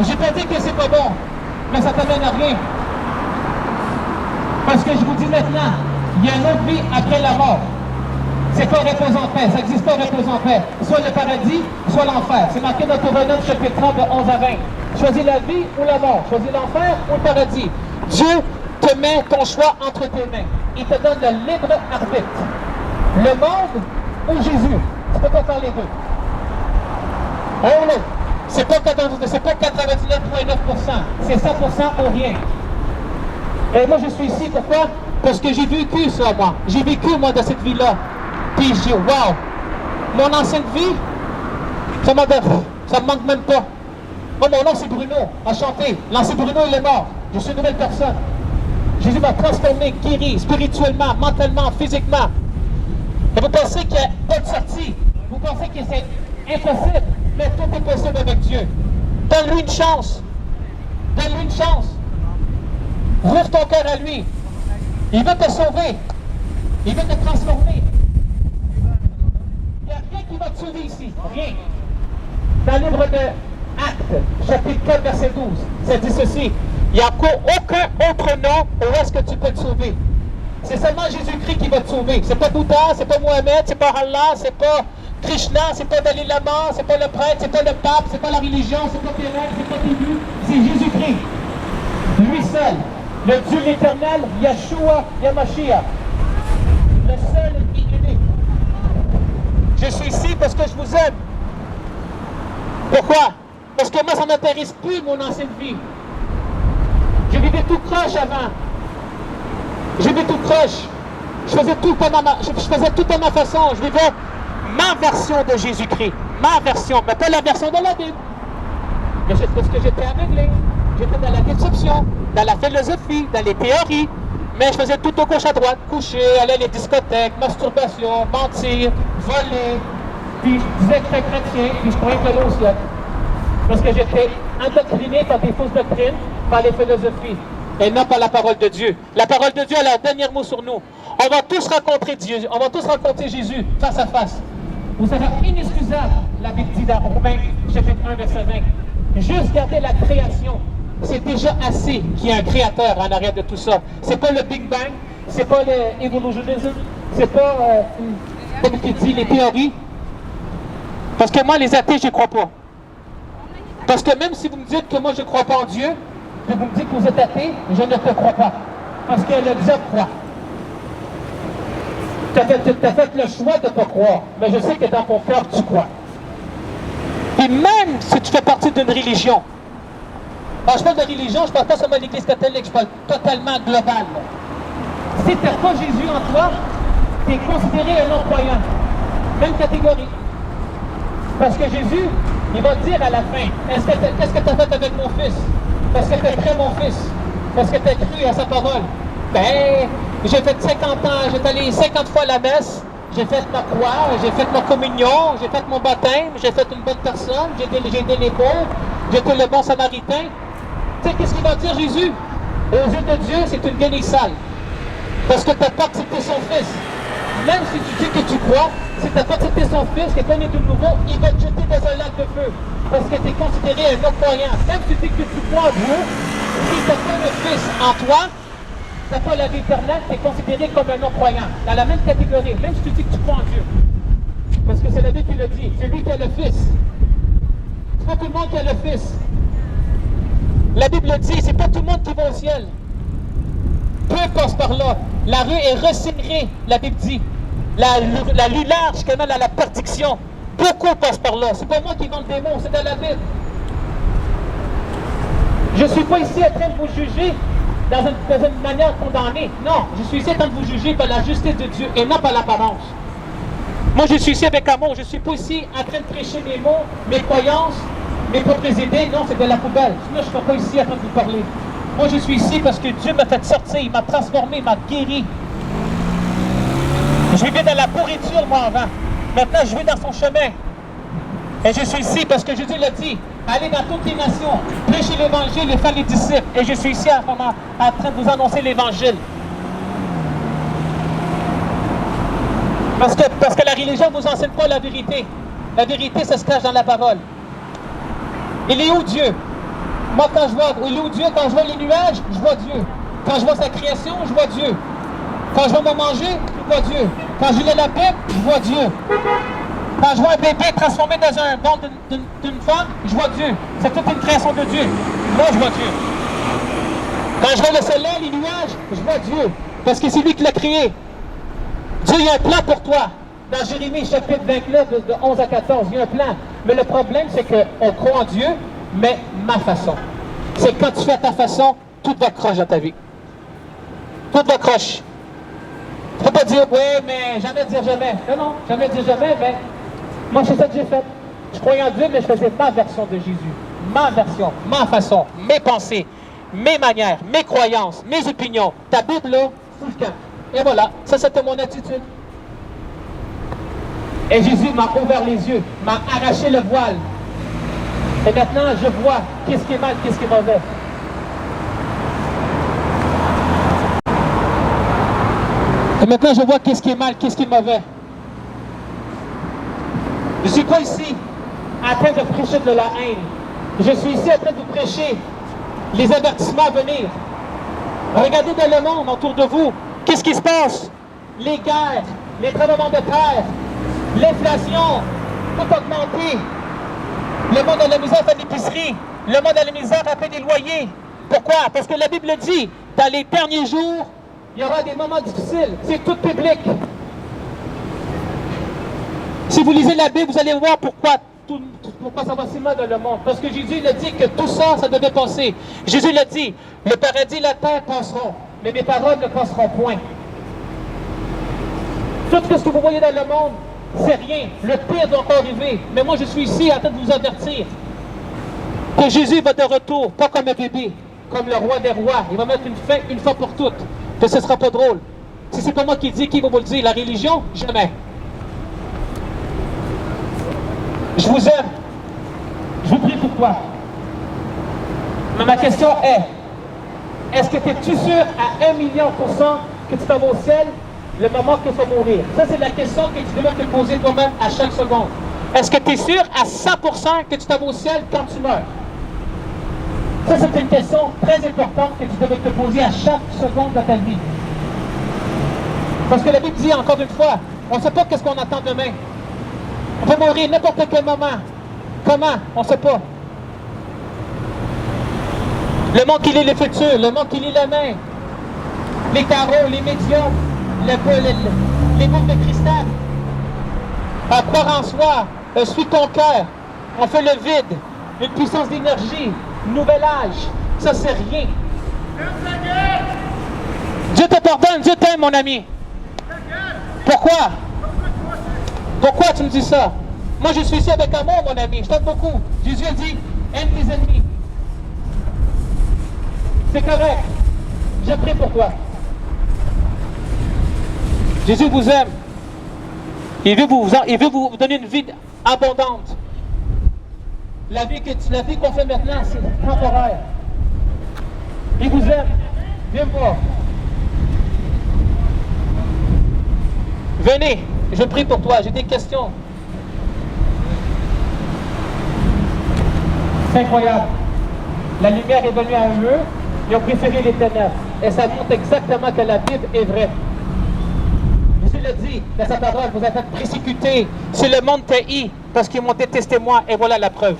Je n'ai pas dit que c'est pas bon, mais ça ne t'amène à rien. Parce que je vous dis maintenant, il y a une autre vie après la mort. C'est pas repose en paix, ça n'existe pas repose en paix. Soit le paradis, soit l'enfer. C'est marqué dans Deutéronome chapitre 30 de 11 à 20. Choisis la vie ou la mort, choisis l'enfer ou le paradis. Dieu te met ton choix entre tes mains. Il te donne le libre arbitre. Le monde ou Jésus. Tu ne peux pas faire les deux. Oh non, c'est pas 99,9%, c'est 100% ou rien. Et moi je suis ici, pourquoi? Parce que j'ai vécu ça, moi. J'ai vécu, moi, dans cette vie-là. Puis je dis, wow, mon ancienne vie, ça me manque même pas. Moi, mon nom c'est Bruno, enchanté. L'ancien Bruno, il est mort. Je suis une nouvelle personne. Jésus m'a transformé, guéri, spirituellement, mentalement, physiquement. Et vous pensez qu'il n'y a pas de sortie impossible, mais tout est possible avec Dieu. Donne-lui une chance. Donne-lui une chance. Ouvre ton cœur à lui. Il veut te sauver. Il veut te transformer. Il n'y a rien qui va te sauver ici. Rien. Dans le livre de Actes, chapitre 4, verset 12, ça dit ceci. Il n'y a aucun autre nom où est-ce que tu peux te sauver. C'est seulement Jésus-Christ qui va te sauver. C'est pas Bouddha, c'est pas Mohamed, c'est pas Allah, c'est pas Krishna, c'est pas Dalai Lama, c'est pas le prêtre, c'est pas le pape, c'est pas la religion, c'est pas tes règles, c'est pas tes buts. C'est Jésus-Christ. Lui seul. Le Dieu l'éternel, Yeshua Yamashiach. Le seul et unique. Je suis ici parce que je vous aime. Pourquoi? Parce que moi, ça ne m'intéresse plus, mon ancienne vie. Je vivais tout croche avant. Je vivais tout croche. Je faisais tout à ma façon. Je vivais ma version de Jésus-Christ. Ma version, mais pas la version de la Bible. Mais c'est parce que j'étais aveuglé. J'étais dans la déception, dans la philosophie, dans les théories. Mais je faisais tout au gauche à droite. Coucher, aller à les discothèques, masturbation, mentir, voler. Puis je disais que j'étais chrétien, puis je croyais que j'allais au ciel. Parce que j'étais endoctriné par des fausses doctrines, par les philosophies, et non par la parole de Dieu. La parole de Dieu a le dernier mot sur nous. On va tous rencontrer Dieu, on va tous rencontrer Jésus face à face. Vous serez inexcusable, la Bible dit dans Romains, chapitre 1, verset 20. Juste garder la création. C'est déjà assez qu'il y ait un créateur en arrière de tout ça. C'est pas le Big Bang, c'est pas l'évolutionnisme, c'est pas, comme tu dis, les théories. Parce que moi, les athées, je ne crois pas. Parce que même si vous me dites que moi, je ne crois pas en Dieu, que vous me dites que vous êtes athée, je ne te crois pas. Parce que le diable croit. Tu as fait le choix de ne pas croire. Mais je sais que dans ton cœur, tu crois. Et même si tu fais partie d'une religion, quand je parle de religion, je ne parle pas seulement de l'Église catholique, je parle totalement global. Si tu n'as pas Jésus en toi, tu es considéré un non-croyant. Même catégorie. Parce que Jésus, il va te dire à la fin, qu'est-ce que tu as fait avec mon fils? Est-ce que tu as cru mon fils? Est-ce que tu as cru à sa parole? Ben, j'ai fait 50 ans, j'ai allé 50 fois à la messe, j'ai fait ma croix, j'ai fait ma communion, j'ai fait mon baptême, j'ai fait une bonne personne, j'ai aidé les pauvres, j'ai été le bon samaritain. Tu sais, qu'est-ce qu'il va dire Jésus? Aux yeux de Dieu, c'est une guenille sale. Parce que tu n'as pas accepté son fils. Même si tu dis que tu crois, si tu n'as pas accepté son fils, que tu es né de nouveau, il va te jeter dans un lac de feu. Parce que tu es considéré un non-croyant. Même si tu dis que tu crois en Dieu, si tu n'as pas le fils en toi, tu n'as pas la vie éternelle, tu es considéré comme un non-croyant. Dans la même catégorie, même si tu dis que tu crois en Dieu. Parce que c'est la Bible qui le dit. C'est lui qui a le fils. C'est pas tout le monde qui a le fils. La Bible le dit, c'est pas tout le monde qui va au ciel. Peu passe par là. La rue est resserrée, la Bible dit. La rue large qui mène à la perdition. Beaucoup passent par là. C'est pas moi qui vends des mots, c'est dans la Bible. Je ne suis pas ici en train de vous juger dans une manière condamnée. Non, je suis ici en train de vous juger par la justice de Dieu et non par l'apparence. Moi, je suis ici avec amour. Je ne suis pas ici en train de prêcher mes mots, mes croyances, mes propres idées. Non, c'est de la poubelle. Sinon, je ne serais pas ici en train de vous parler. Moi, je suis ici parce que Dieu m'a fait sortir, il m'a transformé, il m'a guéri. Je vivais dans la pourriture, moi, avant. Maintenant, je vais dans son chemin. Et je suis ici parce que Jésus l'a dit. Allez dans toutes les nations, prêchez l'Évangile et faites les disciples. Et je suis ici en train de vous annoncer l'Évangile. Parce que la religion ne vous enseigne pas la vérité. La vérité, ça se cache dans la parole. Il est où Dieu? Moi, quand je vois, il est où Dieu? Quand je vois les nuages, je vois Dieu. Quand je vois sa création, je vois Dieu. Quand je vois mon manger, je vois Dieu. Quand je lis la Bible, je vois Dieu. Quand je vois un bébé transformé dans un ventre d'une femme, je vois Dieu. C'est toute une création de Dieu. Moi, je vois Dieu. Quand je vois le soleil, les nuages, je vois Dieu. Parce que c'est lui qui l'a créé. Dieu, il y a un plan pour toi. Dans Jérémie, chapitre 29, de 11 à 14, il y a un plan. Mais le problème, c'est qu'on croit en Dieu, mais ma façon. C'est quand tu fais à ta façon, tout va croche dans ta vie. Tout va croche. Tu ne peux pas dire, oui, mais jamais dire jamais. Non, non, jamais dire jamais, mais moi, c'est ça que j'ai fait. Je croyais en Dieu, mais je faisais ma version de Jésus. Ma version, ma façon, mes pensées, mes manières, mes croyances, mes opinions. Ta Bible, là, c'est le camp. Et voilà, ça, c'était mon attitude. Et Jésus m'a ouvert les yeux, m'a arraché le voile. Et maintenant, je vois qu'est-ce qui est mal, qu'est-ce qui est mauvais. Et maintenant, je vois qu'est-ce qui est mal, qu'est-ce qui est mauvais. Je suis pas ici en train de prêcher de la haine. Je suis ici en train de vous prêcher les avertissements à venir. Regardez dans le monde autour de vous. Qu'est-ce qui se passe? Les guerres, les tremblements de terre, l'inflation, tout augmenté. Le monde a la misère à faire l'épicerie. Le monde a la misère à payer des loyers. Pourquoi? Parce que la Bible dit, dans les derniers jours, il y aura des moments difficiles. C'est tout public. Si vous lisez la Bible, vous allez voir pourquoi ça va si mal dans le monde. Parce que Jésus a dit que tout ça, ça devait passer. Jésus l'a dit, le paradis et la terre passeront, mais mes paroles ne passeront point. Tout ce que vous voyez dans le monde, c'est rien. Le pire doit encore arriver. Mais moi, je suis ici en train de vous avertir que Jésus va de retour, pas comme un bébé, comme le roi des rois. Il va mettre une fin une fois pour toutes. Que ce ne sera pas drôle. Si c'est pas moi qui dis, qui va vous le dire? La religion? Jamais. Je vous aime. Je vous prie pour toi. Mais ma question est-ce que es-tu sûr à 1 000 000% que tu t'en vas au ciel le moment que tu vas mourir? Ça, c'est la question que tu devrais te poser toi-même à chaque seconde. Est-ce que tu es sûr à 100% que tu t'en vas au ciel quand tu meurs? Ça, c'est une question très importante que tu devrais te poser à chaque seconde de ta vie. Parce que la Bible dit, encore une fois, on ne sait pas qu'est-ce qu'on attend demain. On peut mourir n'importe quel moment. Comment? On ne sait pas. Le monde qui lit le futur, le monde qui lit la main, les tarots, les médiums, les boules de cristal. À croire en soi, suis ton cœur. On fait le vide, une puissance d'énergie, nouvel âge. Ça, c'est rien. Dieu te pardonne, Dieu t'aime, mon ami. Pourquoi? Pourquoi tu me dis ça? Moi, je suis ici avec amour, mon ami. Je t'aime beaucoup. Jésus a dit, aime tes ennemis. C'est correct. Je prie pour toi. Jésus vous aime. Il veut vous donner une vie abondante. La vie qu'on fait maintenant, c'est temporaire. Il vous aime. Viens me voir. Venez, je prie pour toi, j'ai des questions. C'est incroyable. La lumière est venue à eux, ils ont préféré les ténèbres. Et ça montre exactement que la Bible est vraie. Jésus l'a dit dans sa parole, vous êtes persécutés, si le monde t'a haï, parce qu'ils m'ont détesté moi, et voilà la preuve.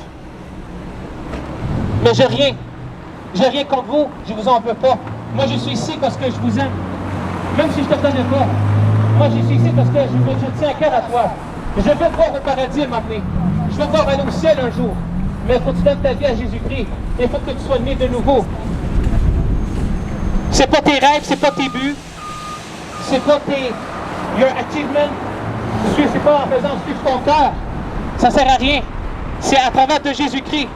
Mais j'ai rien contre vous, je vous en veux pas. Moi je suis ici parce que je vous aime. Même si je ne te connais pas. Moi je suis ici parce que je tiens à cœur à toi. Je veux te voir au paradis m'amener. Je veux te voir aller au ciel un jour. Mais il faut que tu donnes ta vie à Jésus-Christ. Il faut que tu sois né de nouveau. C'est pas tes rêves, c'est pas tes buts. C'est pas your achievement. C'est pas en faisant suivre ton cœur. Ça sert à rien. C'est à travers de Jésus-Christ.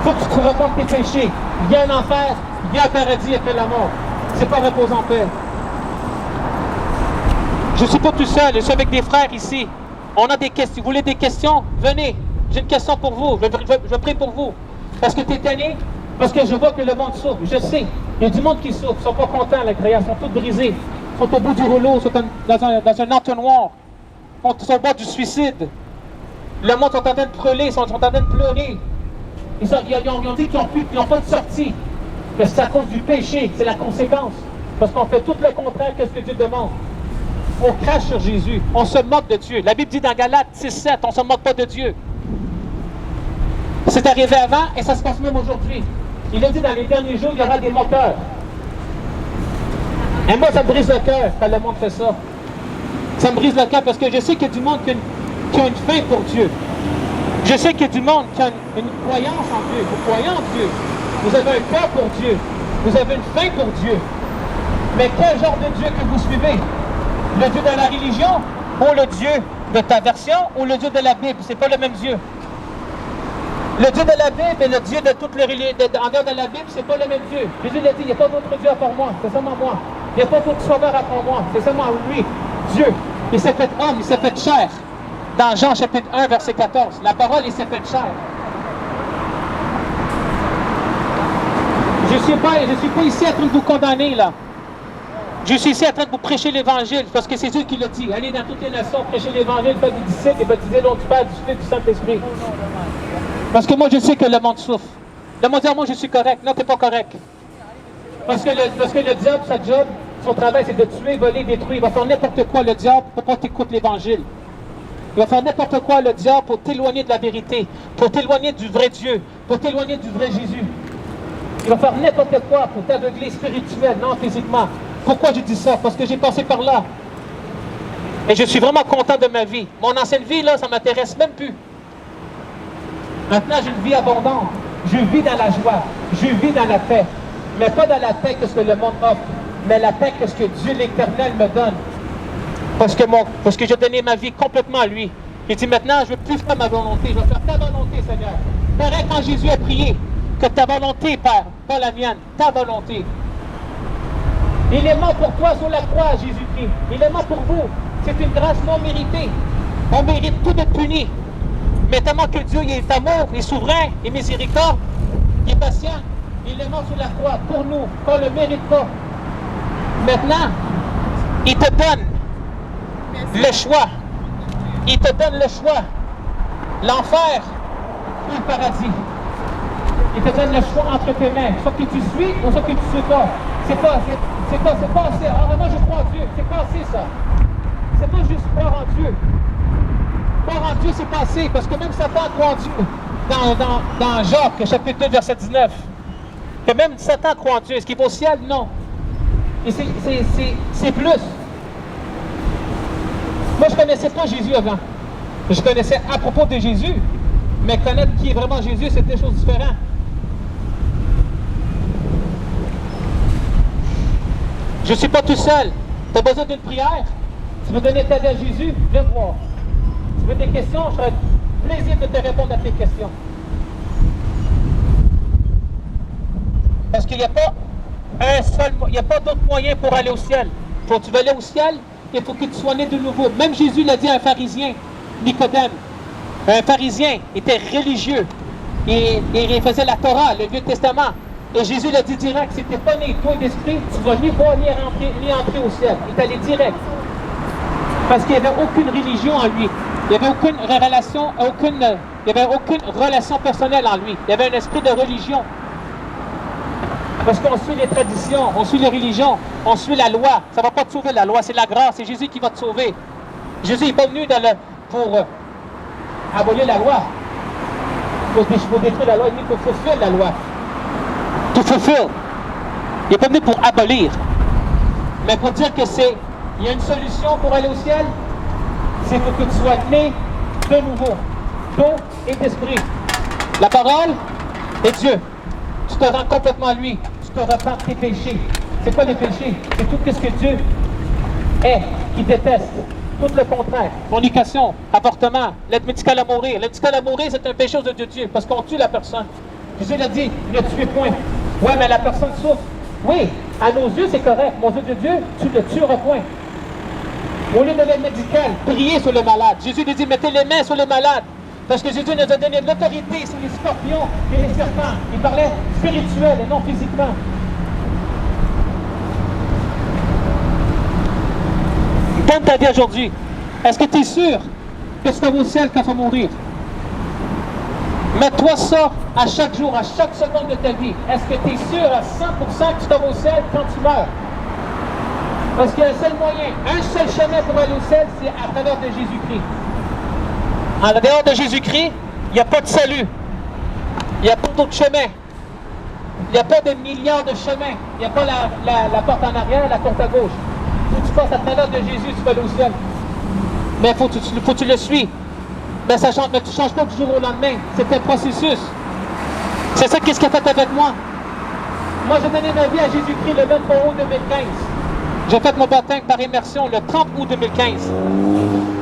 Faut que tu te remontes tes péchés. Il y a un enfer, il y a un paradis après la mort. C'est pas repose en paix. Je ne suis pas tout seul, je suis avec des frères ici. On a des questions. Vous voulez des questions? Venez. J'ai une question pour vous. Je prie pour vous. Parce que tu es tanné? Parce que je vois que le monde souffre. Je sais. Il y a du monde qui souffre. Ils ne sont pas contents, la création. Ils sont tous brisés. Ils sont au bout du rouleau. Ils sont dans un entonnoir. Ils sont au bord du suicide. Le monde est en train de brûler. Ils sont en train de pleurer. Ils ont dit qu'ils n'ont pas de sortie. Que c'est à cause du péché. C'est la conséquence. Parce qu'on fait tout le contraire de ce que Dieu demande. On crache sur Jésus. On se moque de Dieu. La Bible dit dans Galates 6:7, on ne se moque pas de Dieu. C'est arrivé avant et ça se passe même aujourd'hui. Il a dit dans les derniers jours, il y aura des moqueurs. Et moi, ça me brise le cœur quand le monde fait ça. Ça me brise le cœur parce que je sais qu'il y a du monde qui a une faim pour Dieu. Je sais qu'il y a du monde qui a une croyance en Dieu. Vous croyez en Dieu. Vous avez un cœur pour Dieu. Vous avez une faim pour Dieu. Mais quel genre de Dieu que vous suivez? Le Dieu de la religion ou le Dieu de ta version ou le Dieu de la Bible? C'est pas le même Dieu. Le Dieu de la Bible et le Dieu de toutes les religions, en dehors de la Bible, c'est pas le même Dieu. Jésus l'a dit, il n'y a pas d'autre Dieu à part moi, c'est seulement moi. Il n'y a pas d'autre sauveur à part moi, c'est seulement lui, Dieu. Il s'est fait homme, il s'est fait chair. Dans Jean chapitre 1, verset 14, la parole, il s'est fait chair. Je ne suis pas ici en train de vous condamner, là. Je suis ici en train de vous prêcher l'Évangile, parce que c'est Dieu qui l'a dit. Allez dans toutes les nations, prêcher l'Évangile, faites des disciples et baptisez l'eau du Père, du Fils et du Saint-Esprit. Parce que moi, je sais que le monde souffre. Le monde dit, moi, je suis correct. Non, tu n'es pas correct. Parce que le diable, sa job, son travail, c'est de tuer, voler, détruire. Il va faire n'importe quoi, le diable, pour pas t'écouter l'Évangile. Il va faire n'importe quoi, le diable, pour t'éloigner de la vérité, pour t'éloigner du vrai Dieu, pour t'éloigner du vrai Jésus. Il va faire n'importe quoi pour t'aveugler spirituellement, physiquement. Pourquoi je dis ça? Parce que j'ai passé par là. Et je suis vraiment content de ma vie. Mon ancienne vie, là, ça ne m'intéresse même plus. Maintenant, j'ai une vie abondante. Je vis dans la joie. Je vis dans la paix. Mais pas dans la paix que ce que le monde offre, mais la paix que ce que Dieu l'Éternel me donne. Parce que j'ai donné ma vie complètement à lui. Il dit maintenant, je ne veux plus faire ma volonté. Je vais faire ta volonté, Seigneur. Pareil quand Jésus a prié, que ta volonté, Père, pas la mienne, ta volonté. Il est mort pour toi sur la croix, Jésus-Christ. Il est mort pour vous. C'est une grâce non méritée. On mérite tout d'être puni. Mais tellement que Dieu il est amour, il est souverain, il est miséricorde, il est patient, il est mort sur la croix pour nous, qu'on ne le mérite pas. Maintenant, il te donne le choix. Il te donne le choix. L'enfer ou le paradis. Il te donne le choix entre tes mains. Soit que tu suis ou soit que tu ne suis pas. C'est passé. Ah, moi je crois en Dieu. C'est passé ça. C'est pas juste croire en Dieu. Croire en Dieu, c'est passé. Parce que même Satan croit en Dieu. Dans Jacques, chapitre 2, verset 19. Que même Satan croit en Dieu. Est-ce qu'il va au ciel? Non. Et c'est plus. Moi, je ne connaissais pas Jésus avant. Je connaissais à propos de Jésus. Mais connaître qui est vraiment Jésus, c'est des choses différentes. Je ne suis pas tout seul. Tu as besoin d'une prière? Tu veux donner ta vie à Jésus? Viens me voir. Tu veux des questions? Je serai plaisir de te répondre à tes questions. Parce qu'il n'y a pas il n'y a pas d'autre moyen pour aller au ciel. Pour tu veux aller au ciel, il faut que tu sois né de nouveau. Même Jésus l'a dit à un pharisien, Nicodème. Un pharisien était religieux. Et il faisait la Torah, le Vieux Testament. Et Jésus l'a dit direct, si tu n'es pas né toi d'esprit, tu ne vas ni voir ni entrer au ciel. Il est allé direct. Parce qu'il n'y avait aucune religion en lui. Il n'y avait aucune relation personnelle en lui. Il y avait un esprit de religion. Parce qu'on suit les traditions, on suit les religions, on suit la loi. Ça ne va pas te sauver, la loi, c'est la grâce, c'est Jésus qui va te sauver. Jésus n'est pas venu pour abolir la loi, pour détruire la loi, il est venu pour fulfill la loi. To fulfill. Il n'est pas venu pour abolir. Mais pour dire que il y a une solution pour aller au ciel, c'est pour que tu sois né de nouveau, d'eau et d'esprit. La parole est Dieu. Tu te rends complètement à lui. Tu te repens tes péchés. C'est quoi les péchés? C'est tout ce que Dieu est, qui déteste. Tout le contraire. Fornication, avortement, l'aide médicale à mourir. L'aide médicale à mourir, c'est un péché aux yeux de Dieu, parce qu'on tue la personne. Jésus l'a dit, ne tuez point. Ouais, mais la personne souffre. Oui, à nos yeux, c'est correct. Mais aux yeux de Dieu, tu ne le tueras point. Au lieu de l'aide médicale, priez sur le malade. Jésus lui dit, mettez les mains sur les malades. Parce que Jésus nous a donné de l'autorité sur les scorpions et les serpents. Il parlait spirituel et non physiquement. Donne ta vie aujourd'hui. Est-ce que tu es sûr que tu vas au ciel quand tu vas mourir? Mets-toi ça à chaque jour, à chaque seconde de ta vie. Est-ce que tu es sûr à 100% que tu vas au ciel quand tu meurs? Parce qu'il y a un seul moyen, un seul chemin pour aller au ciel, c'est à travers de Jésus-Christ. En dehors de Jésus-Christ, il n'y a pas de salut. Il n'y a pas d'autre chemin. Il n'y a pas de milliards de chemins. Il n'y a pas la porte en arrière, la porte à gauche. Si tu passes à travers de Jésus, tu vas aller au ciel. Mais il faut que tu le suis. Mais tu ne changes pas du jour au lendemain. C'est un processus. C'est ça qu'est-ce qu'il a fait avec moi. Moi, j'ai donné ma vie à Jésus-Christ le 23 août 2015. J'ai fait mon baptême par immersion le 30 août 2015.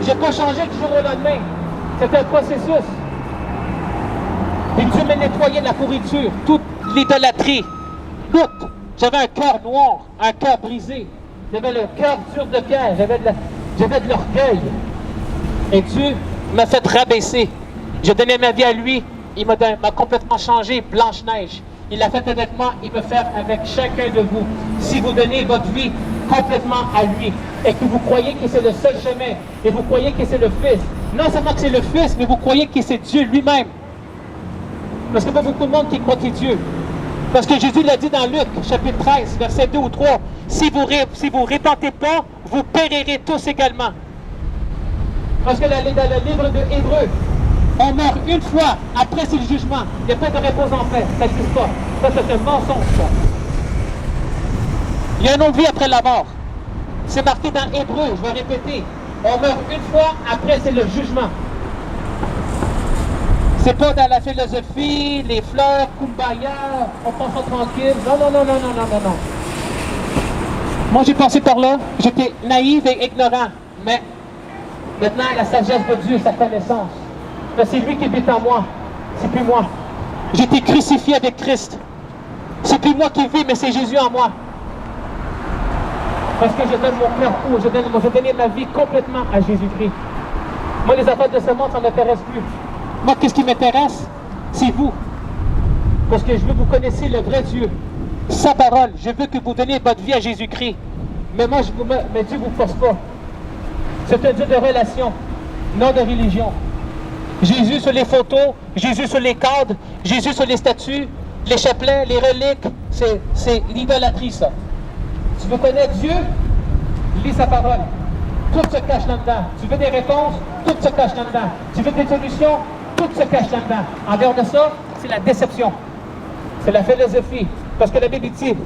Je n'ai pas changé du jour au lendemain. C'est un processus. Et Dieu m'a nettoyé de la pourriture, toute l'idolâtrie. Tout. J'avais un cœur noir, un cœur brisé. J'avais le cœur dur de pierre. J'avais J'avais de l'orgueil. Et Dieu m'a fait rabaisser. J'ai donné ma vie à lui. Il m'a complètement changé, Blanche-Neige. Il l'a fait avec moi, il peut faire avec chacun de vous. Si vous donnez votre vie complètement à lui et que vous croyez que c'est le seul chemin et vous croyez que c'est le Fils, non seulement que c'est le Fils, mais vous croyez que c'est Dieu lui-même. Parce qu'il y a pas beaucoup de monde qui croit que c'est Dieu. Parce que Jésus l'a dit dans Luc, chapitre 13, verset 2 ou 3, si vous répentez pas, vous périrez tous également. Parce que dans le livre de Hébreux, on meurt une fois, après c'est le jugement. Il n'y a pas de réponse en fait, ça n'existe pas. Ça, c'est un mensonge, ça. Il y a une autre vie après la mort. C'est marqué dans Hébreux, je vais répéter. On meurt une fois, après c'est le jugement. C'est pas dans la philosophie, les fleurs, kumbaya, on pense tranquille. Non, non, non, non, non, non, non, non. Moi j'ai passé par là, j'étais naïf et ignorant. Mais maintenant, la sagesse de Dieu, sa connaissance. C'est lui qui habite en moi, c'est plus moi. J'ai été crucifié avec Christ. C'est plus moi qui vis, mais c'est Jésus en moi. Parce que je donne mon cœur pour, je donne ma vie complètement à Jésus-Christ. Moi, les affaires de ce monde, ça ne m'intéresse plus. Moi, qu'est-ce qui m'intéresse? C'est vous. Parce que je veux que vous connaissiez le vrai Dieu. Sa parole. Je veux que vous donniez votre vie à Jésus-Christ. Mais moi, mais Dieu ne vous force pas. C'est un Dieu de relation, non de religion. Jésus sur les photos, Jésus sur les cadres, Jésus sur les statues, les chapelets, les reliques, c'est l'idolâtrie, ça. Tu veux connaître Dieu? Lis sa parole. Tout se cache là-dedans. Tu veux des réponses? Tout se cache là-dedans. Tu veux des solutions? Tout se cache là-dedans. En dehors de ça, c'est la déception. C'est la philosophie. Parce que la Bible dit,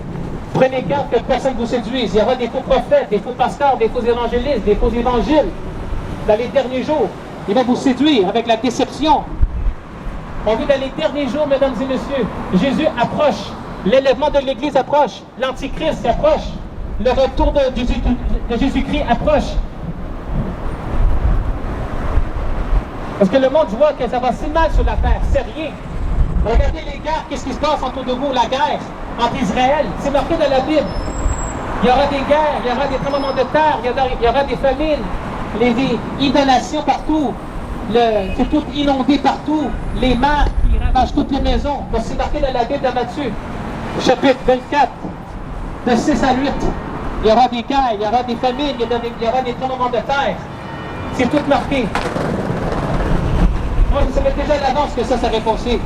prenez garde que personne ne vous séduise. Il y aura des faux prophètes, des faux pasteurs, des faux évangélistes, des faux évangiles. Dans les derniers jours, il va vous séduire avec la déception. On vit dans les derniers jours, mesdames et messieurs. Jésus approche. L'élèvement de l'Église approche. L'Antichrist approche. Le retour de Jésus-Christ approche. Parce que le monde voit que ça va si mal sur la terre. C'est rien. Regardez les guerres, qu'est-ce qui se passe autour de vous, la guerre entre Israël. C'est marqué dans la Bible. Il y aura des guerres, il y aura des tremblements de terre, il y aura des famines, des inondations partout. C'est tout inondé partout. Les mers qui ravagent toutes les maisons. C'est marqué dans la Bible de Matthieu, chapitre 24, de 6 à 8. Il y aura des guerres, il y aura des famines, il y aura des tremblements de terre. C'est tout marqué. Moi, je savais déjà à l'avance que ça serait passé.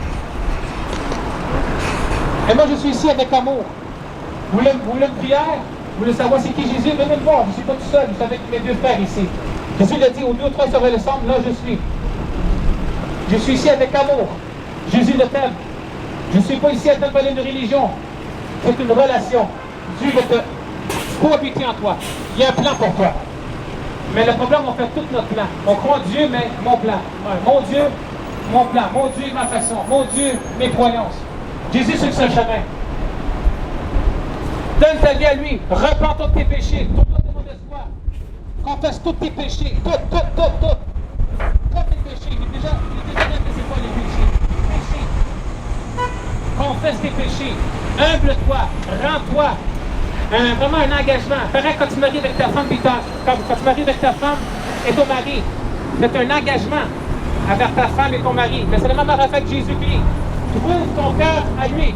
Et moi, je suis ici avec amour. Vous voulez une prière? Vous voulez savoir c'est qui Jésus? Venez me voir, je ne suis pas tout seul, je suis avec mes deux frères ici. Jésus l'a dit, au 2 ou 3 seraient ensemble, là je suis. Je suis ici avec amour. Jésus le t'aime. Je ne suis pas ici à te parler de religion. C'est une relation. Dieu veut te cohabiter en toi. Il y a un plan pour toi. Mais le problème, on fait tout notre plan. On croit Dieu, mais mon plan. Ouais, mon Dieu, mon plan. Mon Dieu, ma façon. Mon Dieu, mes croyances. Jésus, c'est le seul chemin. Donne ta vie à lui. Repends tous tes péchés. Tourne-toi de mauvaise foi. Confesse tous tes péchés. Tout. Tous tes péchés. Il est déjà même que c'est quoi les péchés. Confesse tes péchés. Humble-toi. Rends-toi. Vraiment un engagement. Pareil quand tu maries avec ta femme, quand tu maries avec ta femme et ton mari. C'est un engagement envers ta femme et ton mari. Mais c'est la même affaire avec Jésus-Christ. Trouve ton cœur à lui.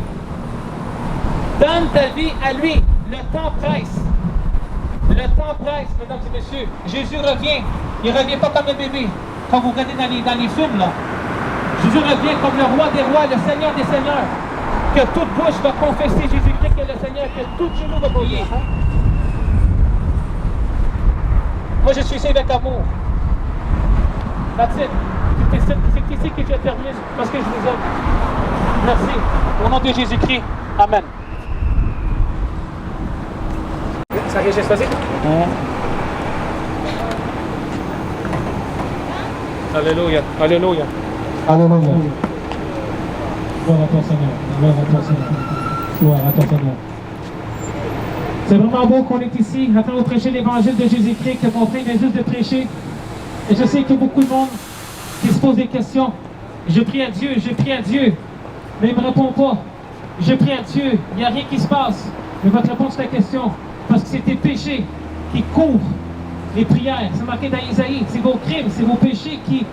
Donne ta vie à lui. Le temps presse. Le temps presse, mesdames et messieurs. Jésus revient. Il ne revient pas comme un bébé. Quand vous regardez dans les films, là. Jésus revient comme le roi des rois, le Seigneur des seigneurs. Que toute bouche va confesser Jésus-Christ que le Seigneur, que tout genou va bouillir. Moi, je suis ici avec amour. That's it. C'est ici que je termine parce que je vous aime. Merci. Au nom de Jésus-Christ. Amen. Ça Régis, vas-y. Alléluia. Alléluia. Alléluia. Gloire à toi, Seigneur. Gloire à toi, Seigneur. Gloire à toi, Seigneur. C'est vraiment beau qu'on est ici afin de prêcher l'évangile de Jésus-Christ que mon frère vient juste de prêcher. Et je sais qu'il y a beaucoup de monde qui se pose des questions. Je prie à Dieu, mais il ne me répond pas. Je prie à Dieu, il n'y a rien qui se passe. Mais votre réponse à la question, parce que c'est tes péchés qui couvrent les prières. C'est marqué dans Isaïe. C'est vos crimes, c'est vos péchés qui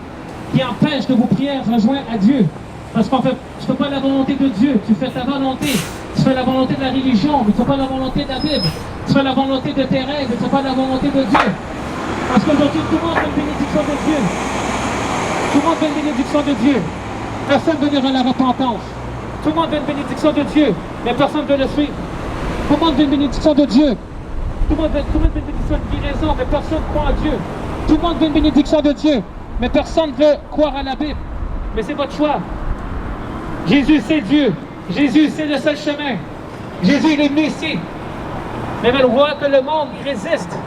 empêchent que vos prières rejoignent à Dieu. Parce qu'en fait, tu ne fais pas la volonté de Dieu, tu fais ta volonté. Tu fais la volonté de la religion, mais tu ne fais pas la volonté de la Bible. Tu fais la volonté de tes rêves, mais tu ne fais pas la volonté de Dieu. Parce qu'aujourd'hui, tout le monde veut une bénédiction de Dieu. Tout le monde veut une bénédiction de Dieu. Personne ne veut dire la repentance. Tout le monde veut une bénédiction de Dieu, mais personne ne veut le suivre. Tout le monde veut une bénédiction de Dieu. Tout le monde veut une bénédiction de guérison, mais personne ne croit en Dieu. Tout le monde veut une bénédiction de Dieu, mais personne ne veut croire à la Bible. Mais c'est votre choix. Jésus, c'est Dieu. Jésus, c'est le seul chemin. Jésus, il est venu ici. Mais on voit que le monde, il résiste.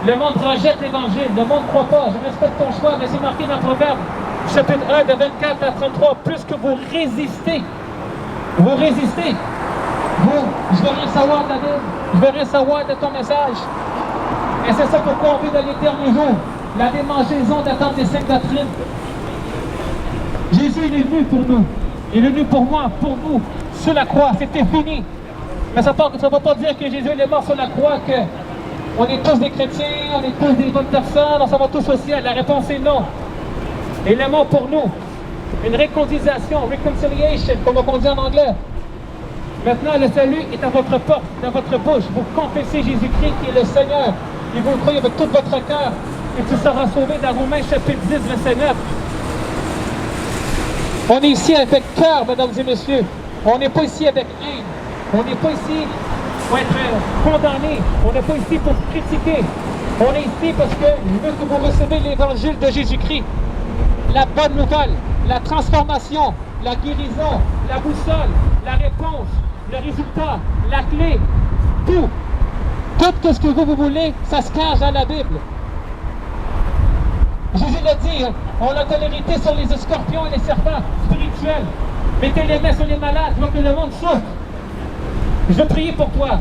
Le monde rejette l'évangile. Le monde ne croit pas. Je respecte ton choix, mais c'est marqué dans Proverbe, chapitre 1, de 24 à 33. Plus que vous résistez, je veux rien savoir de la Bible. Je veux rien savoir de ton message. Et c'est ça pourquoi on vit dans les derniers jours. La démangeaison d'attendre des saintes doctrines. Jésus, il est venu pour nous. Il est venu pour moi, pour nous, sur la croix. C'était fini. Mais ça ne veut pas dire que Jésus est mort sur la croix, qu'on est tous des chrétiens, on est tous des bonnes personnes, on s'en va tous au ciel. La réponse est non. Il est mort pour nous. Une réconciliation, reconciliation, comme on dit en anglais. Maintenant, le salut est à votre porte, dans votre bouche. Vous confessez Jésus-Christ qui est le Seigneur. Et vous le croyez avec tout votre cœur. Et tu seras sauvé dans Romains chapitre 10, verset 9. On est ici avec cœur, mesdames et messieurs. On n'est pas ici avec haine. On n'est pas ici pour être condamné. On n'est pas ici pour critiquer. On est ici parce que je veux que vous recevez l'évangile de Jésus-Christ. La bonne nouvelle, la transformation, la guérison, la boussole, la réponse, le résultat, la clé, tout. Tout ce que vous voulez, ça se cache dans la Bible. Jésus l'a dit, on a tolérité sur les scorpions et les serpents spirituels. Mettez les mains sur les malades, je veux que le monde souffre. Je veux prier pour toi.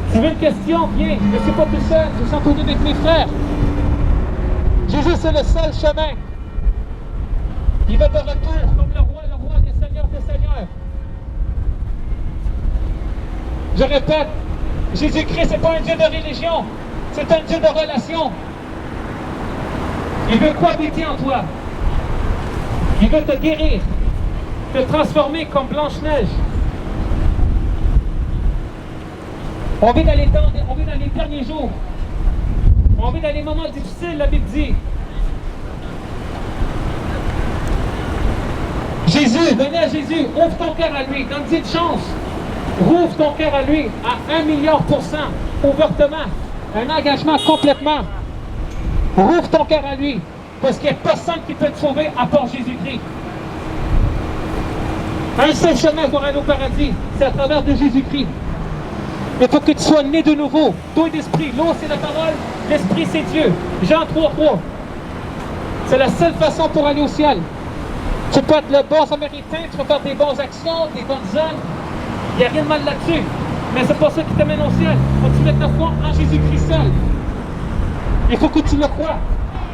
Si tu veux une question, viens. Je ne suis pas tout seul, je suis entouré avec mes frères. Jésus, c'est le seul chemin. Il va de retour comme le roi des seigneurs des seigneurs. Je répète, Jésus-Christ, ce n'est pas un Dieu de religion, c'est un Dieu de relation. Il veut cohabiter en toi. Il veut te guérir, te transformer comme Blanche-Neige. On vit dans les derniers jours. On vit dans les moments difficiles, la Bible dit. Jésus, venez à Jésus, ouvre ton cœur à lui, donne-lui une chance. Rouvre ton cœur à lui à 1 milliard %, ouvertement. Un engagement complètement. Rouvre ton cœur à lui, parce qu'il n'y a personne qui peut te sauver à part Jésus-Christ. Un seul chemin pour aller au paradis, c'est à travers de Jésus-Christ. Il faut que tu sois né de nouveau, d'eau et d'esprit. L'eau, c'est la parole, l'esprit, c'est Dieu. Jean 3:3. C'est la seule façon pour aller au ciel. Tu peux être le bon samaritain, tu peux faire des bonnes actions, des bonnes œuvres. Il n'y a rien de mal là-dessus. Mais c'est pas ça qui t'amène au ciel. Il faut que tu mettes ta foi en Jésus-Christ seul. Il faut que tu le crois.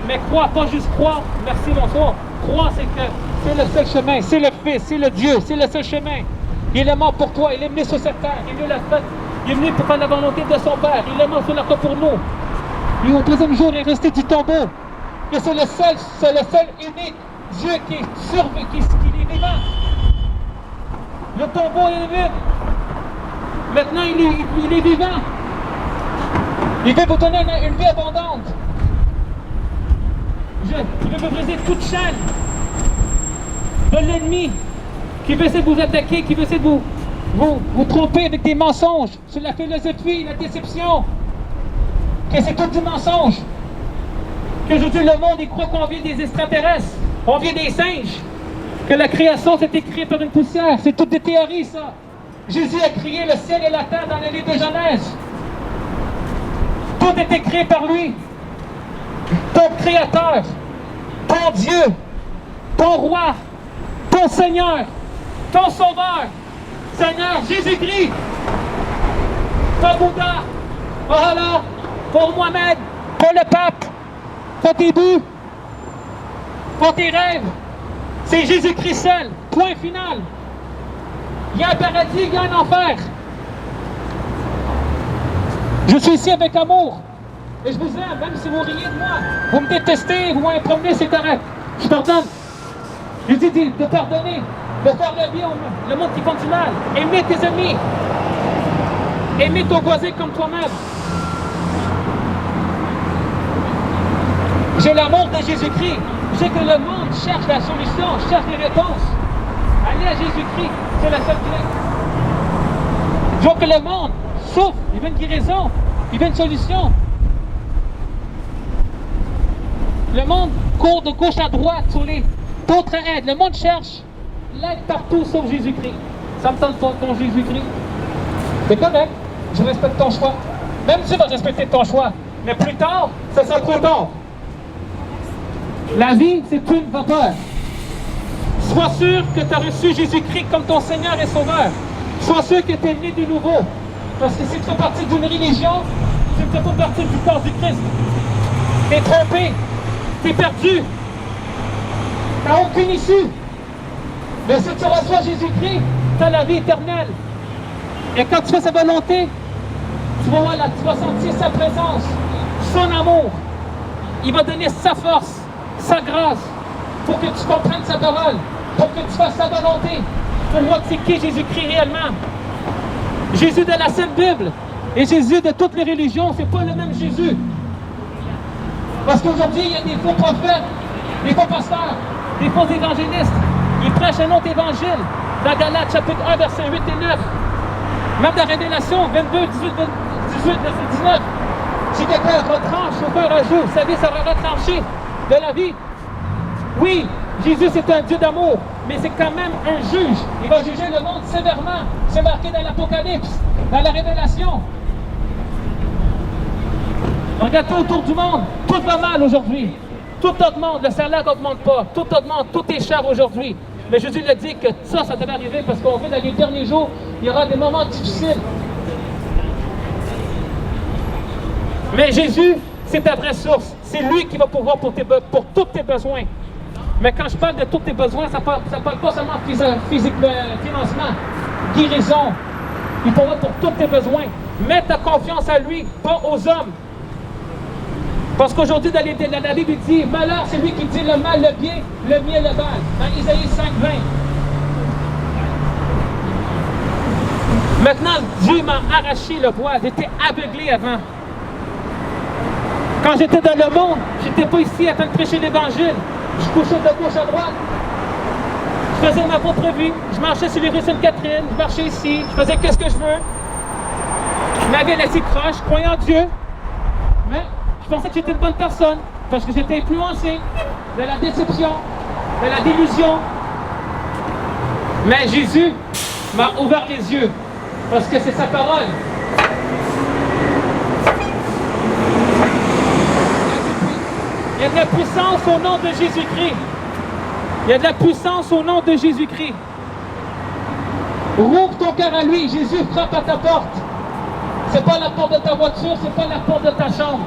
Mais crois, pas juste croire, merci, bonsoir. Croire, c'est que c'est le seul chemin, c'est le Fils, c'est le Dieu, c'est le seul chemin. Il est mort pour toi, il est venu sur cette terre, il est venu la fête, il est venu pour faire la volonté de son Père, il est mort sur la croix pour nous. Et au deuxième jour, il est resté du tombeau. Et c'est le seul unique Dieu qui est vivant. Le tombeau est vide. Maintenant, il est vivant. Il veut vous donner une vie abondante. Il veut vous briser toute chaîne de l'ennemi qui veut essayer de vous attaquer, qui veut essayer de vous tromper avec des mensonges sur la philosophie, la déception. Que c'est tout du mensonge. Qu'aujourd'hui le monde il croit qu'on vit des extraterrestres, on vit des singes. Que la création s'est créée par une poussière. C'est toutes des théories ça. Jésus a créé le ciel et la terre dans le livre de Genèse. Tout a été créé par lui. Ton Créateur, ton Dieu, ton Roi, ton Seigneur, ton Sauveur, Seigneur Jésus-Christ, ton Bouddha, pour Allah, pour Mohamed, pour le pape, pour tes buts, pour tes rêves. C'est Jésus-Christ seul, point final. Il y a un paradis, il y a un enfer. Je suis ici avec amour. Et je vous aime, même si vous riez de moi. Vous me détestez, vous m'avez promené, c'est correct. Je pardonne. Je dis de pardonner, de faire le bien au le monde qui font du mal. Aimer tes amis. Aimer ton voisin comme toi-même. J'ai l'amour de Jésus-Christ. Je sais que le monde cherche la solution, cherche les réponses. Allez à Jésus-Christ, c'est la seule clé. Je vois que le monde souffre, il veut une guérison, il veut une solution. Le monde court de gauche à droite sur les d'autres aides. Le monde cherche l'aide partout sauf Jésus-Christ. Ça me tente pas ton Jésus-Christ. C'est correct, je respecte ton choix. Même Dieu va respecter ton choix. Mais plus tard, ça sera trop tard. La vie, c'est une vapeur. Sois sûr que tu as reçu Jésus-Christ comme ton Seigneur et Sauveur. Sois sûr que tu es né de nouveau. Parce que si tu fais partie d'une religion, tu ne fais pas partie du corps du Christ. Tu es trompé. Tu es perdu. Tu n'as aucune issue. Mais si tu reçois Jésus-Christ, tu as la vie éternelle. Et quand tu fais sa volonté, tu vas sentir sa présence, son amour. Il va donner sa force, sa grâce, pour que tu comprennes sa parole, pour que tu fasses sa volonté, pour voir c'est qui Jésus-Christ réellement. Jésus de la Sainte Bible et Jésus de toutes les religions, c'est pas le même Jésus. Parce qu'aujourd'hui, il y a des faux prophètes, des faux pasteurs, des faux évangélistes. Ils prêchent un autre évangile. Dans Galates chapitre 1, versets 8 et 9. Même dans Révélation 22, 18, 19. Si quelqu'un retranche au fur et à mesure, sa vie sera retranchée de la vie. Oui, Jésus c'est un Dieu d'amour, mais c'est quand même un juge. Il va juger le monde sévèrement. C'est marqué dans l'Apocalypse, dans la Révélation. Regarde tout autour du monde, tout va mal aujourd'hui. Tout augmente, le salaire n'augmente pas. Tout augmente, tout est cher aujourd'hui. Mais Jésus l'a dit que ça devait arriver parce qu'on veut dans les derniers jours, il y aura des moments difficiles. Mais Jésus, c'est ta vraie source. C'est lui qui va pouvoir pour tous tes besoins. Mais quand je parle de tous tes besoins, ça parle pas seulement physique, financement, guérison. Il pourra pour tous tes besoins. Mets ta confiance à lui, pas aux hommes. Parce qu'aujourd'hui, dans la Bible, il dit, malheur, c'est lui qui dit le mal, le bien, le mieux, le mal. Dans Isaïe 5, 20. Maintenant, Dieu m'a arraché le voile. J'étais aveuglé avant. Quand j'étais dans le monde, je n'étais pas ici en train de prêcher l'Évangile. Je couchais de gauche à droite. Je faisais ma propre vie. Je marchais sur les rues Sainte-Catherine. Je marchais ici. Je faisais qu'est-ce que je veux. Je m'avais laissé croche. Je croyais en Dieu. Mais je pensais que j'étais une bonne personne. Parce que j'étais influencé de la déception, de la délusion. Mais Jésus m'a ouvert les yeux. Parce que c'est sa parole. Il y a de la puissance au nom de Jésus-Christ. Il y a de la puissance au nom de Jésus-Christ. Rouvre ton cœur à lui. Jésus frappe à ta porte. C'est pas la porte de ta voiture, c'est pas la porte de ta chambre.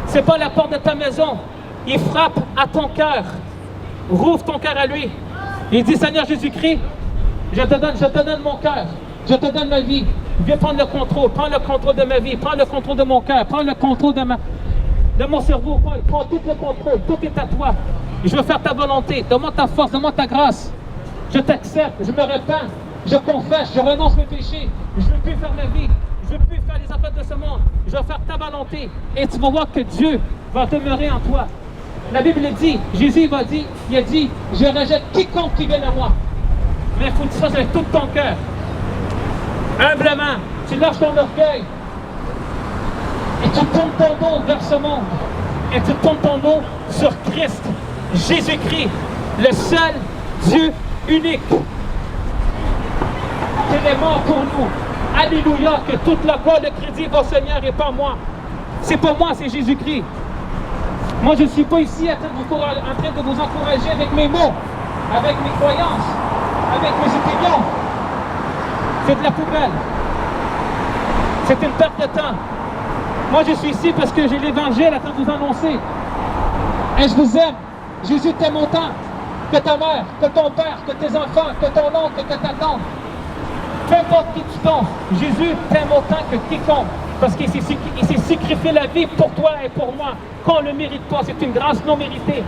C'est pas la porte de ta maison. Il frappe à ton cœur. Rouvre ton cœur à lui. Il dit, Seigneur Jésus-Christ, je te donne mon cœur. Je te donne ma vie. Viens prendre le contrôle. Prends le contrôle de ma vie. Prends le contrôle de mon cœur. Prends le contrôle de mon cerveau. Prends tout le contrôle. Tout est à toi. Je veux faire ta volonté. Donne-moi ta force. Donne-moi ta grâce. Je t'accepte. Je me répands. Je confesse. Je renonce mes péchés. Je ne veux plus faire ma vie. Je ne veux plus faire les affaires de ce monde. Je veux faire ta volonté. Et tu vas voir que Dieu va demeurer en toi. La Bible dit, Jésus il a dit, je rejette quiconque qui vient à moi. Mais il faut que tu fasses avec tout ton cœur. Humblement, tu lâches ton orgueil. Et tu tournes ton dos vers ce monde. Et tu tournes ton dos sur Christ, Jésus-Christ, le seul Dieu unique. Il est mort pour nous. Alléluia, que toute la gloire, le crédit va au Seigneur et pas moi. C'est pas moi, c'est Jésus-Christ. Moi, je ne suis pas ici en train de vous encourager avec mes mots, avec mes croyances, avec mes opinions. C'est de la poubelle. C'est une perte de temps. Moi, je suis ici parce que j'ai l'Évangile à train de vous annoncer. Et je vous aime. Jésus t'aime autant que ta mère, que ton père, que tes enfants, que ton oncle, que ta tante. Peu importe qui tu tombes, Jésus t'aime autant que quiconque. Parce qu'il s'est sacrifié la vie pour toi et pour moi. Qu'on ne le mérite pas, c'est une grâce non méritée.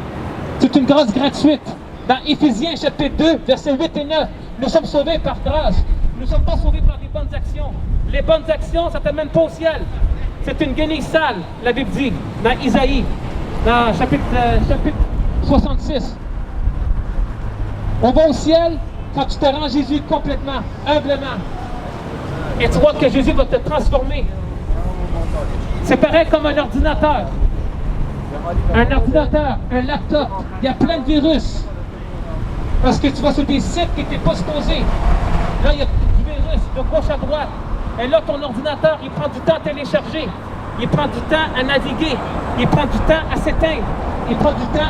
C'est une grâce gratuite. Dans Éphésiens chapitre 2, versets 8 et 9, nous sommes sauvés par grâce. Nous ne sommes pas sauvés par des bonnes actions. Les bonnes actions, ça ne t'amène pas au ciel. C'est une guenille sale, la Bible dit, dans Isaïe, dans chapitre 66. On va au ciel quand tu te rends Jésus complètement, humblement. Et tu vois que Jésus va te transformer. C'est pareil comme un ordinateur. Un ordinateur, un laptop, il y a plein de virus. Parce que tu vas sur des sites qui n'étaient pas supposés. Là, il y a du virus de gauche à droite. Et là, ton ordinateur, il prend du temps à télécharger. Il prend du temps à naviguer. Il prend du temps à s'éteindre. Il prend du temps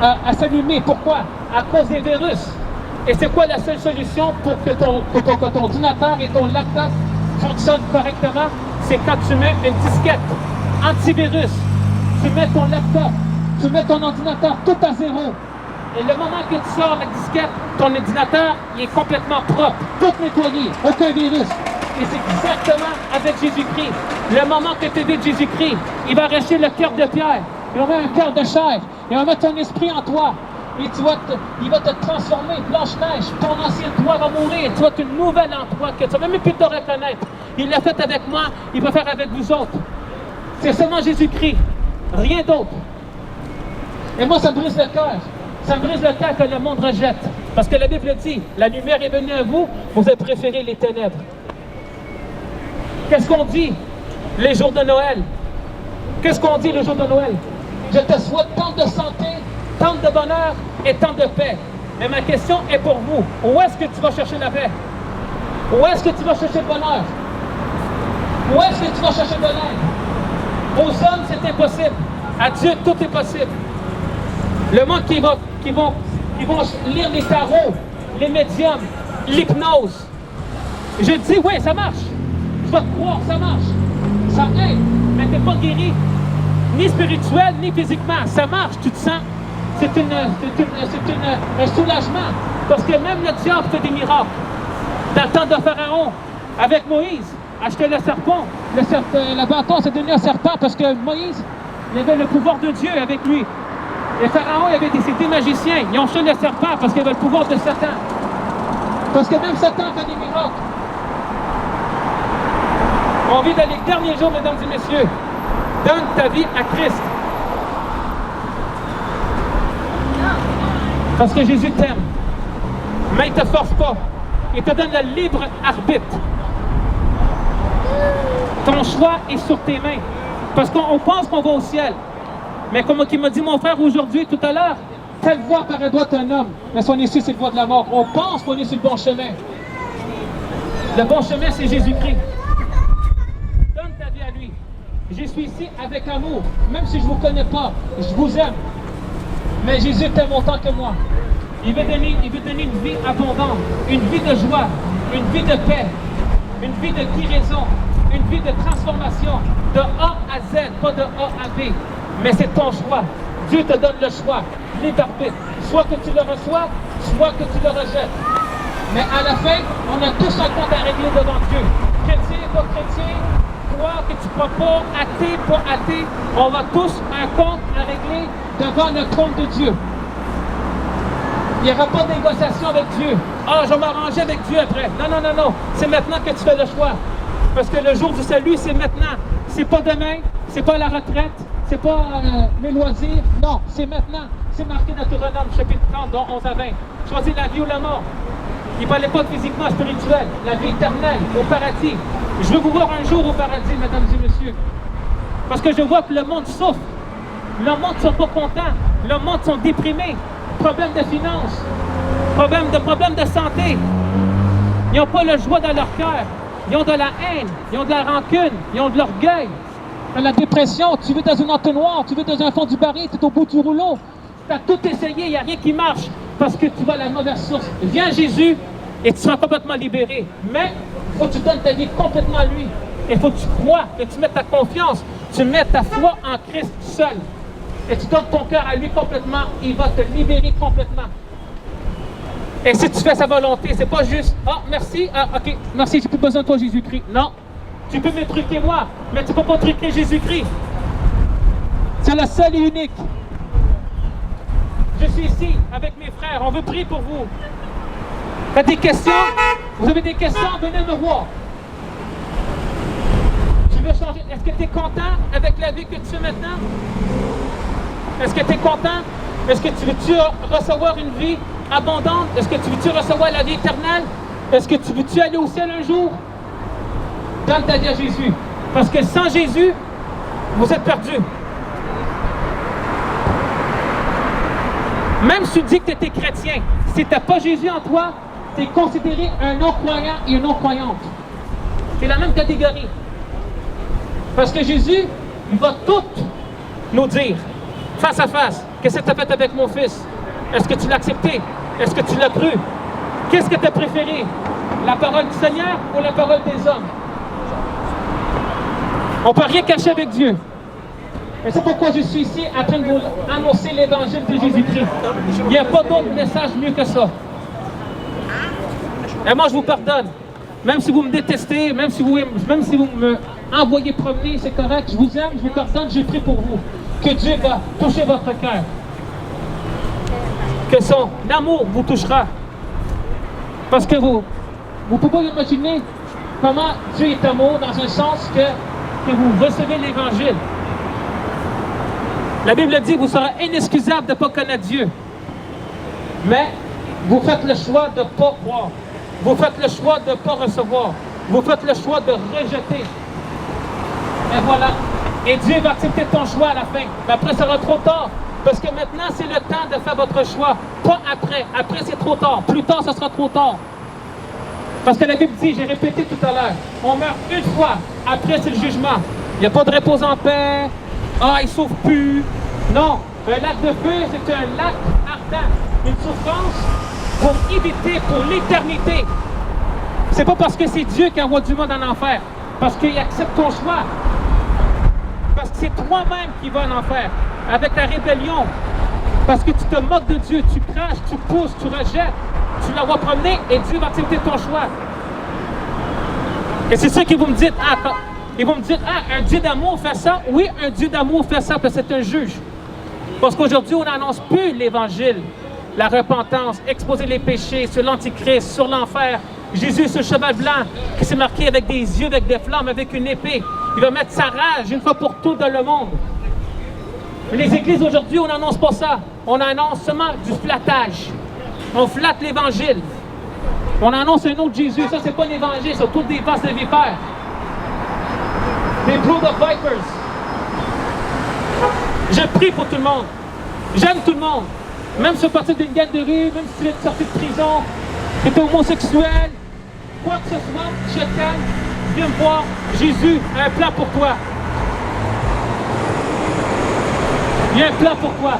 à s'allumer. Pourquoi? À cause des virus. Et c'est quoi la seule solution pour que ton ordinateur et ton laptop fonctionnent correctement? C'est quand tu mets une disquette antivirus. Tu mets ton laptop, tu mets ton ordinateur tout à zéro. Et le moment que tu sors la disquette, ton ordinateur, il est complètement propre, tout nettoyé, aucun virus. Et c'est exactement avec Jésus-Christ. Le moment que tu es avec Jésus-Christ, il va arracher le cœur de pierre, il va mettre un cœur de chair, il va mettre ton esprit en toi. Et il va te transformer, Blanche-Neige. Ton ancien toi va mourir. Tu vas être une nouvelle en toi que tu vas même plus te reconnaître. Il l'a fait avec moi, il va faire avec vous autres. C'est seulement Jésus-Christ, rien d'autre. Et moi, ça me brise le cœur. Ça me brise le cœur que le monde rejette. Parce que la Bible dit, la lumière est venue à vous, vous avez préféré les ténèbres. Qu'est-ce qu'on dit les jours de Noël? Qu'est-ce qu'on dit le jour de Noël? Je te souhaite tant de santé, tant de bonheur et tant de paix. Mais ma question est pour vous. Où est-ce que tu vas chercher la paix? Où est-ce que tu vas chercher le bonheur? Où est-ce que tu vas chercher de l'aide? Aux hommes, c'est impossible. À Dieu, tout est possible. Le monde qui vont lire les tarots, les médiums, l'hypnose. Je dis, oui, ça marche. Tu vas te croire, ça marche. Ça aide, mais tu n'es pas guéri. Ni spirituel, ni physiquement. Ça marche, tu te sens. C'est un soulagement. Parce que même le diable fait des miracles. Dans le temps de Pharaon, avec Moïse, acheter le serpent. Le bâton s'est devenu un serpent parce que Moïse, il avait le pouvoir de Dieu avec lui. Et Pharaon, il avait des magiciens. Ils ont acheté le serpent parce qu'il avait le pouvoir de Satan. Parce que même Satan fait des miracles. On vit dans les derniers jours, mesdames et messieurs. Donne ta vie à Christ. Parce que Jésus t'aime. Mais il ne te force pas. Il te donne le libre arbitre. Ton choix est sur tes mains. Parce qu'on pense qu'on va au ciel. Mais comme il m'a dit mon frère aujourd'hui, tout à l'heure, telle voie paraît droite un homme, mais son issue, c'est la voie de la mort. On pense qu'on est sur le bon chemin. Le bon chemin, c'est Jésus-Christ. Donne ta vie à lui. Je suis ici avec amour. Même si je ne vous connais pas, je vous aime. Mais Jésus t'aime autant que moi. Il veut donner une vie abondante, une vie de joie, une vie de paix, une vie de guérison, une vie de transformation, de A à Z, pas de A à B. Mais c'est ton choix. Dieu te donne le choix, libre arbitre. Soit que tu le reçois, soit que tu le rejettes. Mais à la fin, on a tous un compte à régler devant Dieu. Chrétien, pas chrétien, croire que tu ne crois pas, athée, pas athée, on a tous un compte à régler devant le trône de Dieu. Il n'y aura pas de négociation avec Dieu. Ah, je vais m'arranger avec Dieu après. Non, non, non, non. C'est maintenant que tu fais le choix. Parce que le jour du salut, c'est maintenant. C'est pas demain, c'est pas la retraite, c'est pas les loisirs. Non, c'est maintenant. C'est marqué dans Deutéronome, chapitre 30, dont 11 à 20. Choisis la vie ou la mort. Il ne parlait pas de physiquement spirituel. La vie éternelle, au paradis. Je veux vous voir un jour au paradis, mesdames et messieurs. Parce que je vois que le monde souffre. Le monde ne sont pas contents. Le monde sont déprimés. Problèmes de finances. Problèmes de santé. Ils n'ont pas le joie dans leur cœur. Ils ont de la haine. Ils ont de la rancune. Ils ont de l'orgueil. De la dépression. Tu vis dans un entonnoir. Tu vis dans un fond du baril. Tu es au bout du rouleau. Tu as tout essayé. Il n'y a rien qui marche. Parce que tu vas à la mauvaise source. Viens Jésus et tu seras complètement libéré. Mais il faut que tu donnes ta vie complètement à lui. Il faut que tu crois, que tu mettes ta confiance. Tu mets ta foi en Christ seul. Et tu donnes ton cœur à lui complètement. Il va te libérer complètement. Et si tu fais sa volonté, c'est pas juste « Ah, merci, ok, merci, j'ai plus besoin de toi, Jésus-Christ. » Non. Tu peux me truquer moi, mais tu ne peux pas truquer Jésus-Christ. C'est le seul et unique. Je suis ici avec mes frères, on veut prier pour vous. Vous avez des questions? Vous avez des questions? Venez me voir. Tu veux changer? Est-ce que tu es content avec la vie que tu as maintenant? Est-ce que tu es content? Est-ce que tu veux-tu recevoir une vie abondante? Est-ce que tu veux-tu recevoir la vie éternelle? Est-ce que tu veux-tu aller au ciel un jour? Donne ta vie à Jésus. Parce que sans Jésus, vous êtes perdus. Même si tu dis que tu étais chrétien, si tu n'as pas Jésus en toi, tu es considéré un non-croyant et une non-croyante. C'est la même catégorie. Parce que Jésus, il va tout nous dire, face à face, qu'est-ce que tu as fait avec mon fils? Est-ce que tu l'as accepté? Est-ce que tu l'as cru? Qu'est-ce que tu as préféré? La parole du Seigneur ou la parole des hommes? On ne peut rien cacher avec Dieu. Et c'est pourquoi je suis ici en train de vous annoncer l'évangile de Jésus-Christ. Il n'y a pas d'autre message mieux que ça. Et moi, je vous pardonne. Même si vous me détestez, même si vous me envoyez promener, c'est correct. Je vous aime, je vous pardonne, je prie pour vous. Que Dieu va toucher votre cœur. Que son amour vous touchera. Parce que vous ne pouvez pas imaginer comment Dieu est amour dans un sens que vous recevez l'évangile. La Bible dit, vous serez inexcusable de ne pas connaître Dieu. Mais vous faites le choix de ne pas croire. Vous faites le choix de ne pas recevoir. Vous faites le choix de rejeter. Et voilà. Et Dieu va accepter ton choix à la fin. Mais après, ça sera trop tard. Parce que maintenant, c'est le temps de faire votre choix. Pas après. Après, c'est trop tard. Plus tard, ce sera trop tard. Parce que la Bible dit, j'ai répété tout à l'heure, on meurt une fois. Après, c'est le jugement. Il n'y a pas de repos en paix. Ah, il ne sauve plus. Non. Un lac de feu, c'est un lac ardent. Une souffrance pour éviter pour l'éternité. C'est pas parce que c'est Dieu qui envoie du monde en enfer. Parce qu'il accepte ton choix. Parce que c'est toi-même qui vas en enfer. Avec la rébellion. Parce que tu te moques de Dieu. Tu craches, tu pousses, tu rejettes. Tu l'envoies promener et Dieu va accepter ton choix. Et c'est ça qu'ils vont me dire. Ils vont me dire, un Dieu d'amour fait ça. Oui, un Dieu d'amour fait ça parce que c'est un juge. Parce qu'aujourd'hui, on n'annonce plus l'évangile, la repentance, exposer les péchés sur l'Antichrist, sur l'enfer. Jésus, ce cheval blanc qui s'est marqué avec des yeux, avec des flammes, avec une épée. Il va mettre sa rage une fois pour toutes dans le monde. Les églises aujourd'hui, on n'annonce pas ça. On annonce seulement du flattage. On flatte l'évangile. On annonce un autre Jésus. Ça, c'est pas l'évangile, c'est toutes des vases de vipères. Des brood of vipers. Je prie pour tout le monde. J'aime tout le monde. Même si tu es parti d'une gang de rue, même si tu es sorti de prison, tu es homosexuel, quoi que ce soit, je t'aime, viens me voir. Jésus a un plan pour toi. Il y a un plan pour toi.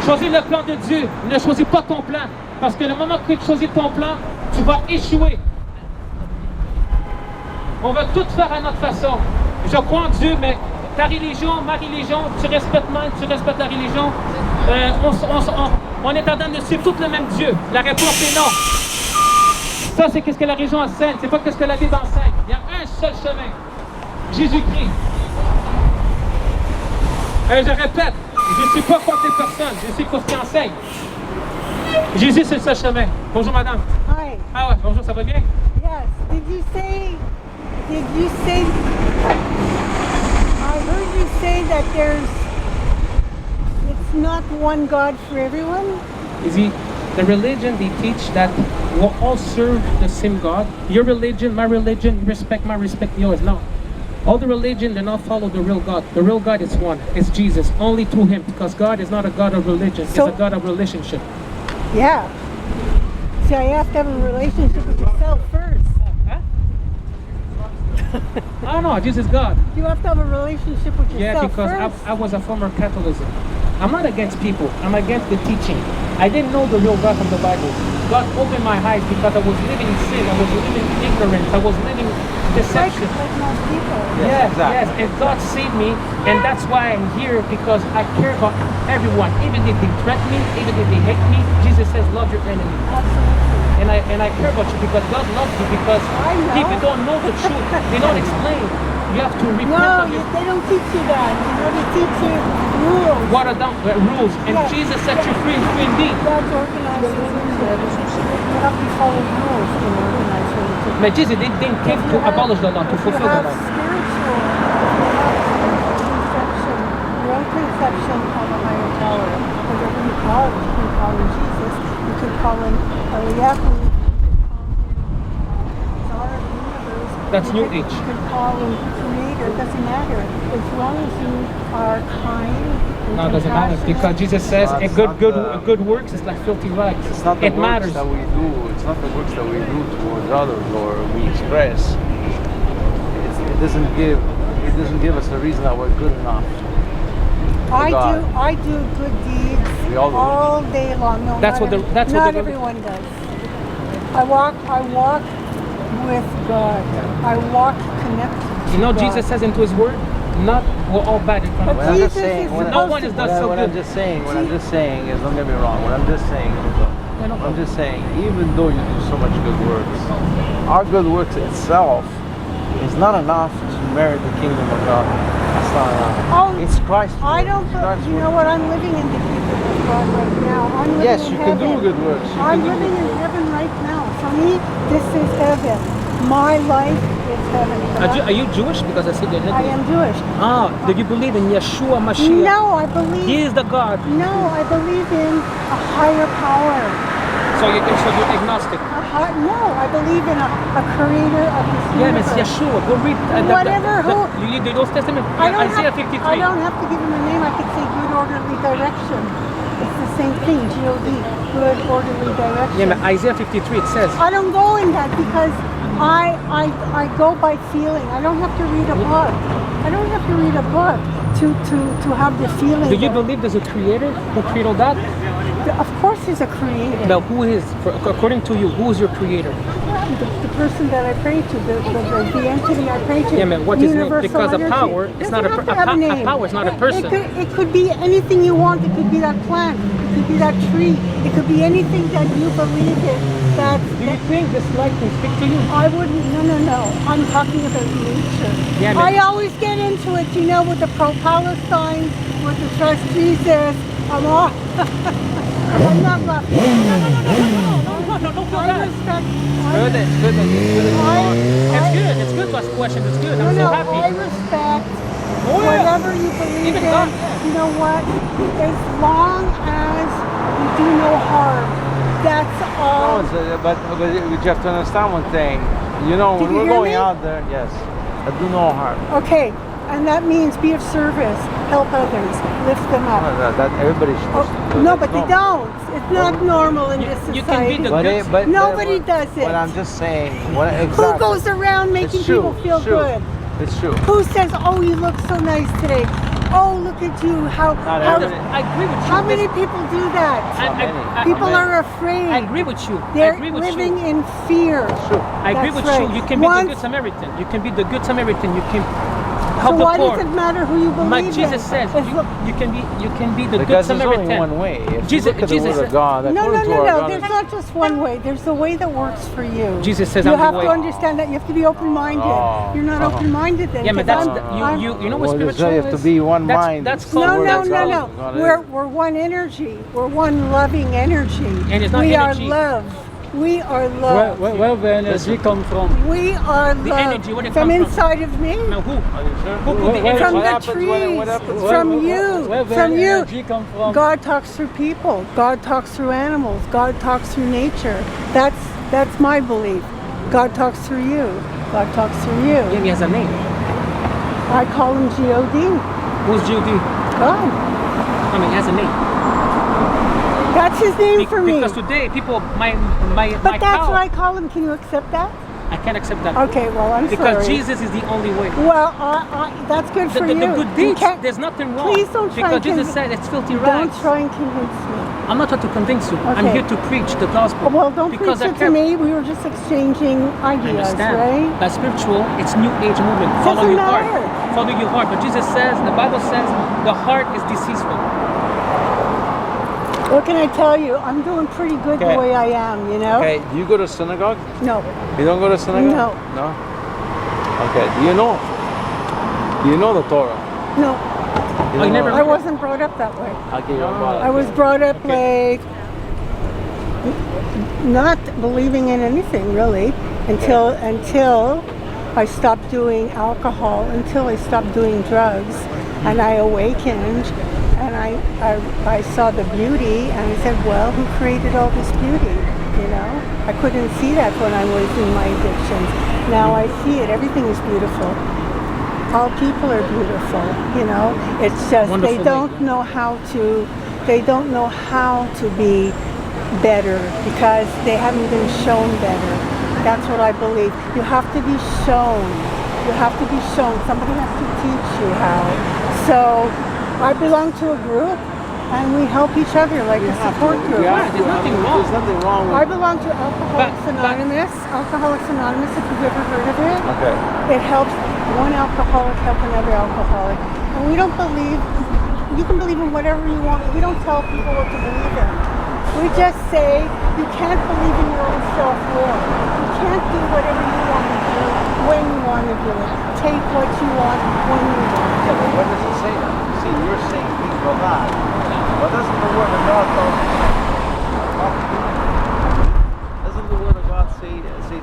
Choisis le plan de Dieu. Ne choisis pas ton plan. Parce que le moment que tu choisis ton plan, tu vas échouer. On va tout faire à notre façon. Je crois en Dieu, mais ta religion, ma religion, tu respectes moi, tu respectes la religion. On est en train de suivre tout le même Dieu. La réponse est non. Ça, c'est ce que la religion enseigne. C'est pas ce que la Bible enseigne. Il y a un seul chemin. Jésus-Christ. Et je répète, je ne suis pas contre les personnes. Je suis contre ce qui enseigne. Jésus, c'est le seul chemin. Bonjour, madame. Hi. Ah ouais, bonjour, ça va bien? Yes. Did you say? I heard you say that it's not one God for everyone. You see, the religion, they teach that we'll all serve the same God. Your religion, my religion, respect my respect yours. No. All the religion do not follow the real God. The real God is one. It's Jesus. Only through Him. Because God is not a God of religion. He's a God of relationship. Yeah. See, I have to have a relationship with yourself first. Huh? Oh no, Jesus is God. You have to have a relationship with yourself Yeah, because first. I was a former Catholicism. I'm not against people. I'm against the teaching. I didn't know the real God from the Bible. God opened my eyes because I was living in sin. I was living in ignorance. I was living in deception. Like most people. Yes, yes. And God saved me. And that's why I'm here, because I care about everyone. Even if they threaten me, even if they hate me, Jesus says, love your enemy. Absolutely. and I care about you because God loves you because I know. people don't know the truth. They don't explain. You have to repent No, of your they don't teach you that. You know, they teach you rules. watered down rules. And Yeah. Jesus set you free indeed. God's organized religion. You have to follow rules in organized religion. But Jesus didn't came to abolish the law, to If you fulfill the have law. spiritual, conception, your own conception of a higher power, whatever you call it, you can call him Jesus, you can call him Eliyahu, you can call him Czar of the universe. That's New Age. You can call him Creator, it doesn't matter. As long as you are kind and No, it doesn't matter compassionate. because Jesus says Well, a it's good not good the- a good works is like filthy rags. It's not the It works matters. that we do. It's not the works that we do towards others or we express. It doesn't give us the reason that we're good enough. God. I do good deeds We all do. all day long. No, That's not what the- that's what not the- everyone does. I walk with God. I walk connected. You know, to God. Jesus says into His Word, "Not we're all bad in front of But What I'm God." just Jesus saying, is what No supposed one to- is done so what good. I'm just saying is, don't get me wrong. What I'm just saying is, I'm just saying, even though you do so much good works, our good works itself is not enough to merit the kingdom of God. That's not enough. Oh, It's Christ. I don't. Christ's You work. know what? I'm living in the kingdom of God right now. I'm living Yes, in you can do heaven. good works. You I'm can do living good in heaven right now. For me, this is heaven. My life is heaven. Are you Jewish? Because I see the I am Jewish. Ah, do you believe in Yeshua Mashiach? No, I believe. He is the God. No, I believe in a higher power. So you're agnostic. No, I believe in a creator of this Yeah, universe. it's Yeshua. Go read Whatever, you read the Old Testament. I don't, Isaiah have, 53. I don't have to give him a name. I could say good orderly direction. It's the same thing, G-O-D, good orderly direction. Yeah, but Isaiah 53 it says. I don't go in that because I go by feeling. I don't have to read a book. I don't have to read a book to have the feeling. Do you that- believe there's a creator who created all that? Of course he's a creator. Now, who is, according to you, who is your creator? The person that I pray to, the entity I pray to. Yeah, man, what is it? Universal Because a energy. power is Doesn't not a have per- to a have po- a name. power is not a person. It could be anything you want. It could be that plant. It could be that tree. It could be anything that you believe in. Do you think this light can speak to you? I wouldn't. No. I'm talking about nature. Yeah, man. I always get into it, you know, with the pro-Palestine, with the trust Jesus. I'm all. I'm not laughing. No. I respect. Good, it's good that you're good at It's good to ask questions. It's good. No, I'm so I happy. respect Oh, yeah. whatever you believe Even in. God, yeah. You know what? As long as you do no harm, that's all. but you have to understand one thing. You know, Did when you we're hear going me? out there, yes, I do no harm. Okay, and that means be of service, help others, lift them up. That everybody should. Oh, no, but they don't. It's not normal in this You can society. be the But good. but Nobody but- does it. What I'm just saying. What Who exactly? goes around making It's true, people feel it's true. good? It's true. Who says, "Oh, you look so nice today"? Oh, look at you! How Not how, everybody. I agree with you. how many people do that? People Amen. are afraid. I agree with you. I They're agree with living you. in fear. True. I agree That's with right. you. You can be the Once- good Samaritan. You can be the good Samaritan. You can So help why the poor. does it matter who you believe Like in? Jesus says, As lo- you can be the good Because there's Samaritan. only one way. If Jesus- you look at the Jesus word of God, no. according to our God, There's not just one way. There's the way that works for you. Jesus says, you "I'm the have way." to understand that you have to be open-minded. Oh. You're not Uh-huh. open-minded then. Yeah, but 'cause that's I'm- you know what Well, they spiritual say you have is? to be one that's, mind. That's It's called. the No, word no, of no, God. no. God We're one energy. We're one loving energy. And it's not we energy. are love. We are Where, love. where the energy come from? We are love. energy, where it from come from? inside of me. Now who? Are you sure? Who put the Well, energy? From What the happens trees. what happens From Where you. the From you. energy come from? God talks through people. God talks through animals. God talks through nature. That's my belief. God talks through you. God talks through you. Yeah, he has a name. I call him G-O-D. Who's Judy? God. I mean, he has a name. That's his name for me. Because today people, my But that's cow, what I call him. Can you accept that? I can't accept that. Okay, well, I'm Because sorry. Jesus is the only way. Well, that's good for The you. good You deeds, can't- there's nothing wrong. Please don't try Because and Jesus conv- said it's filthy Don't rags. try and convince me. I'm not trying to convince you. I'm Okay. here to preach the gospel. Well, don't because preach I it care. to me. We were just exchanging I ideas, understand. right? That's spiritual. It's new age movement. Follow Doesn't your heart. matter. Follow your heart. But Jesus says, the Bible says, the heart is deceitful. What can I tell you? I'm doing pretty good Okay. the way I am, you know? Okay, do you go to synagogue? No, You don't go to synagogue? No. No? Okay, do you know the Torah? no. You I don't never- know I it? wasn't brought up that way. Okay, you're brought I up. was brought up like not believing in anything really until I stopped doing alcohol, until I stopped doing drugs, and I awakened and I saw the beauty and I said, well, who created all this beauty? You know, I couldn't see that when I was in my addictions. Now I see it. Everything is beautiful. All people are beautiful, you know. It's just Wonderful they don't lady. know how to be better because they haven't been shown better. That's what I believe. You have to be shown. You have to be shown. Somebody has to teach you how. So I belong to a group and we help each other like a support group. Yeah, there's nothing wrong. There's nothing wrong I with belong to Alcoholics But- Anonymous. Alcoholics Anonymous, if you've ever heard of it. Okay. It helps one alcoholic help another alcoholic. And we don't believe, you can believe in whatever you want. We don't tell people what to believe in. We just say you can't believe in your own self-will. You can't do whatever you want to do when you want to do it. Take what you want when you want Yeah, to. but what does it say now? See, you're saying things about that. What doesn't the Word of God tell us? Doesn't the Word of God say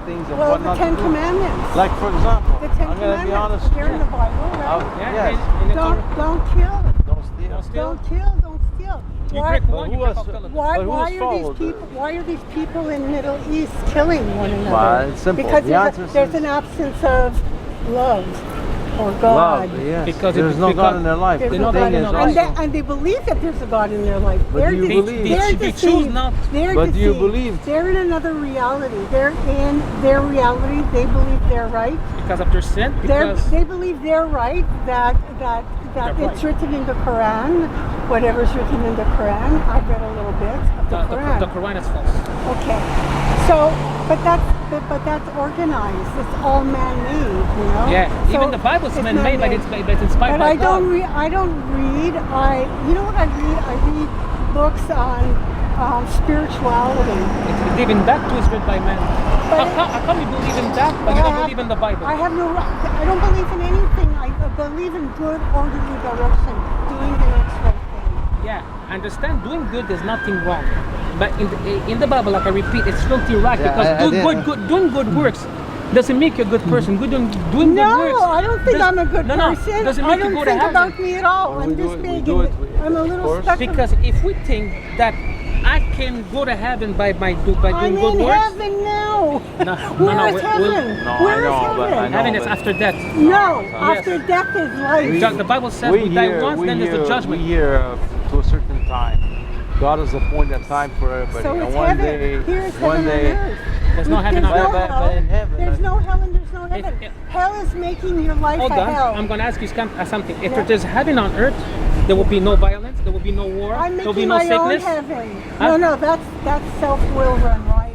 things of Well, what the not Ten to do? Commandments. Like, for example, The Ten I'm going to be honest Commandments. with They're in the you. Bible, right? Yeah, Yes. in the Don't kill. Don't steal. Don't steal. Don't kill. Don't steal. You Why? break But one, who you break has- all colors. Why, But who why has are these followed people? it? Why are these people in Middle East killing one another? Well, it's simple. Because The there's, answer there's is- an absence of love or God. Love, yes. Because there's it's no because God in their life. There's The no thing God in is their life. also- And they believe that there's a God in their life. But do you believe? They're They deceived. choose not. They're But do you deceived. believe? They're in another reality. They're in their reality. They believe they're right. Because of their sin, because They believe they're right, that They're it's right. written in the Quran, whatever's written in the Quran. I've read a little bit of the Quran. the Quran is false. Okay, so but that's organized. It's all man-made, you know. Yeah, So even the Bible's it's man-made, but man-made. it's inspired But by I don't God. read. I don't read. You know what I read? I read books on spirituality. It's even that too is read by man. But How come you believe in that, but you don't believe in the Bible? I don't believe in anything. I believe in good, orderly direction, doing the next right thing. Yeah, I understand doing good there's nothing wrong. But in the Bible, like I repeat, it's filthy right Yeah, because I doing good works doesn't make you a good person. Doing good No, works. I don't think I'm a good no, person. doesn't I make you don't go to think heaven. about me at all. Well, I'm we this do it- we big. do and it, I'm a of little course. stuck. Because if we think that I can go to heaven by I'm doing good in works, heaven now. No, Where is we'll- heaven? No, Where I is know, but I heaven? know. heaven is after death. No, Yes. after death is life. The Bible says we die once, then there's the judgment. We hear to a certain time. God has appointed a time for everybody. So and it's one heaven. day, Here's one heaven day, on earth. There's no heaven There's on no earth. But hell. in heaven, There's no hell and there's no heaven. If- Hell is making your life Hold a on, hell. I'm going to ask you something. If Yeah. there's heaven on earth, there will be no violence, there will be no war, I'm there will be making no my own sickness. heaven. Huh? No, that's self-will run riot.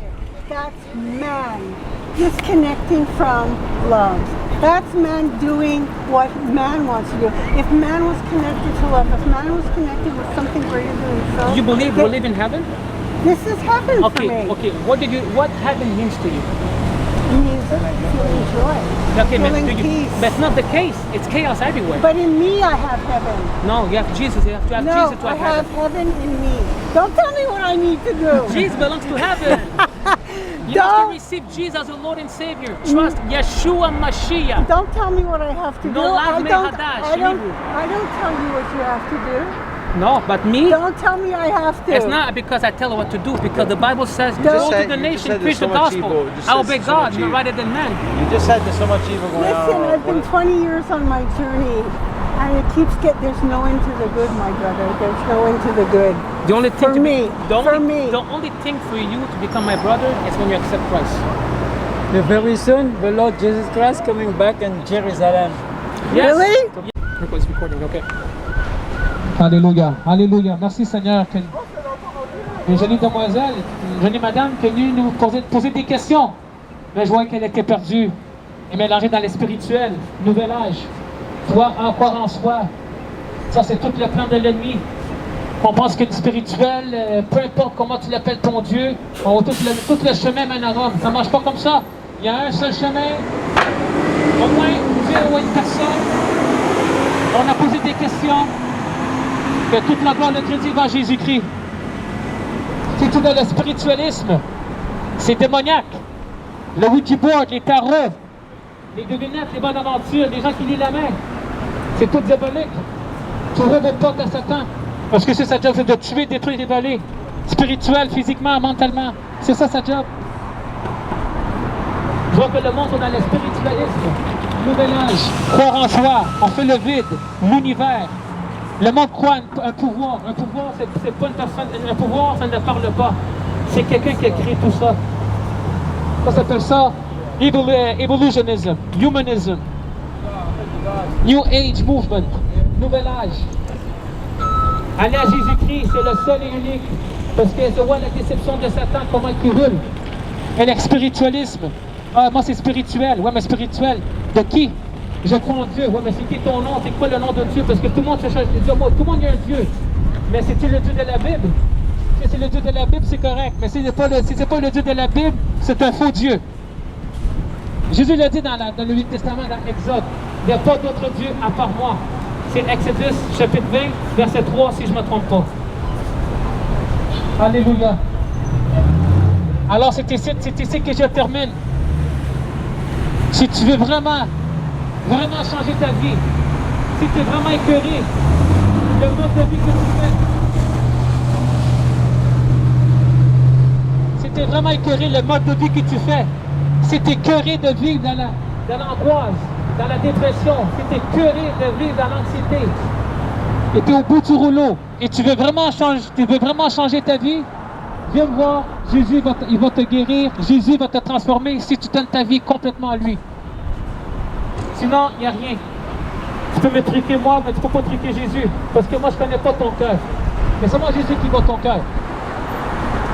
That's man disconnecting from love. That's man doing what man wants to do. If man was connected to love, if man was connected with something greater than himself, Do you believe th- we live in heaven? This is heaven for me. Okay. What heaven means to you? It means feeling joy, Okay, feeling do you, peace. that's not the case. It's chaos everywhere. But in me, I have heaven. No, you have Jesus. You have to have No, Jesus to I have have heaven. heaven in me. Don't tell me what I need to do. Jesus belongs to heaven. You have Don't- to receive Jesus as your Lord and Savior. Trust Yeshua Mashiach. Don't tell me what I have to No do. lag me hadash, I don't tell you what you have to do. No, but me, Don't tell me I have to. it's not because I tell you what to do. Because the Bible says, You go just to said- the you just nation, said preach the there's so much gospel. evil. You just I said obey so God, much not evil. rather than man. you just said there's so much evil going on. Listen, I've been 20 years on my journey, and it keeps there's no end to the good, my brother. There's no end to the good. The only thing For to me, the only thing for you to become my brother is when you accept Christ. Very soon, the Lord Jesus Christ coming back in Jerusalem. Yes. Really? It's recording, okay. Alléluia, Alléluia. Merci Seigneur. Une jolie demoiselle, une jolie madame qui est venue nous poser des questions. Mais je vois qu'elle était perdue et mélangée dans les spirituels. Nouvel âge. Foi, en croire en soi. Ça, c'est tout le plan de l'ennemi. On pense que le spirituel, peu importe comment tu l'appelles ton Dieu, tout le chemin mène à Rome. Ça ne marche pas comme ça. Il y a un seul chemin. Au moins, Dieu ou une personne. On a posé des questions. Que toute la gloire de Dieu va à Jésus-Christ. Si tu dans le spiritualisme, c'est démoniaque. Le Ouija board, les tarots, les devinettes, les bonnes aventures, les gens qui lisent la main, c'est tout diabolique. Tu ouvres des portes à Satan. Parce que c'est sa job, c'est de tuer, détruire, dévoiler. Spirituel, physiquement, mentalement. C'est ça sa job. Je vois que le monde est dans le spiritualisme. Nouvel âge, croire en soi, on fait le vide, l'univers. Le monde croit un pouvoir. Un pouvoir, c'est pas une personne. Un pouvoir, ça ne parle pas. C'est quelqu'un qui a créé tout ça. Ça s'appelle ça evolutionism, humanism, New Age movement, nouvel âge. Aller à Jésus-Christ, c'est le seul et unique. Parce que je vois la déception de Satan, comment il roule. Et le spiritualisme. Ah, moi c'est spirituel. Ouais, mais spirituel. De qui? Je crois en Dieu. Ouais, mais c'est qui ton nom? C'est quoi le nom de Dieu? Parce que tout le monde se change de Dieu. Moi, tout le monde a un Dieu. Mais c'est-tu le Dieu de la Bible? Si c'est le Dieu de la Bible, c'est correct. Mais si ce n'est pas le Dieu de la Bible, c'est un faux Dieu. Jésus l'a dit dans le Nouveau Testament, dans Exode. Il n'y a pas d'autre Dieu à part moi. C'est Exodus, chapitre 20, verset 3, si je ne me trompe pas. Alléluia. Alors, c'est ici que je termine. Si tu veux vraiment changer ta vie, si tu es vraiment écœuré, le mode de vie que tu fais, si tu es vraiment écœuré, le mode de vie que tu fais, si tu es écœuré de vivre dans l'angoisse, dans la dépression, si tu es écœuré de vivre dans l'anxiété, et tu es au bout du rouleau, et tu veux vraiment changer ta vie, viens me voir, Jésus il va te guérir, Jésus va te transformer si tu donnes ta vie complètement à lui. Sinon, il n'y a rien. Tu peux me triquer moi, mais tu ne peux pas triquer Jésus. Parce que moi, je ne connais pas ton cœur. Mais c'est moi Jésus qui voit ton cœur.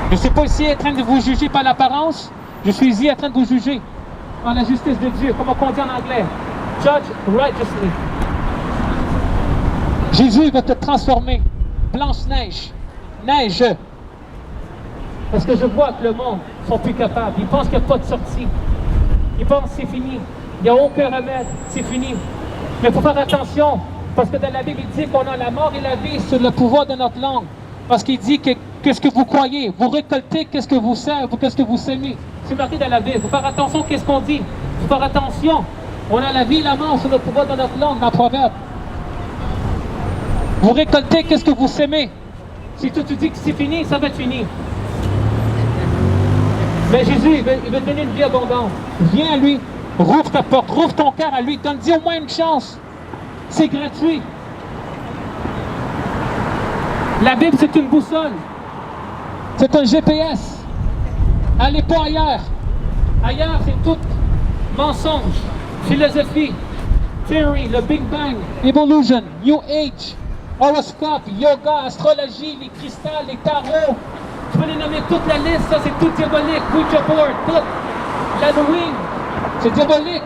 Je ne suis pas ici en train de vous juger par l'apparence. Je suis ici en train de vous juger par la justice de Dieu. Comme on dit en anglais. Judge righteously. Jésus va te transformer. Blanche-neige. Neige. Parce que je vois que le monde ne sont plus capables. Ils pensent qu'il n'y a pas de sortie. Ils pensent que c'est fini. Il n'y a aucun remède, c'est fini. Mais il faut faire attention, parce que dans la Bible, il dit qu'on a la mort et la vie sur le pouvoir de notre langue. Parce qu'il dit que qu'est-ce que vous croyez, vous récoltez, qu'est-ce que vous semez. C'est marqué dans la Bible. Il faut faire attention, qu'est-ce qu'on dit. Il faut faire attention. On a la vie et la mort sur le pouvoir de notre langue, dans le proverbe. Vous récoltez, qu'est-ce que vous semez. Si toi tu dis que c'est fini, ça va être fini. Mais Jésus, il veut te donner une vie abondante. Viens à lui. Rouvre ta porte, rouvre ton cœur à lui, donne-lui au moins une chance. C'est gratuit. La Bible, c'est une boussole. C'est un GPS. Allez pas ailleurs. Ailleurs, c'est tout mensonge, philosophie, theory, le Big Bang, evolution, New Age, horoscope, yoga, astrologie, les cristals, les tarots. Tu peux les nommer toute la liste, ça c'est tout diabolique. Ouija board, tout. L'Halloween. C'est diabolique.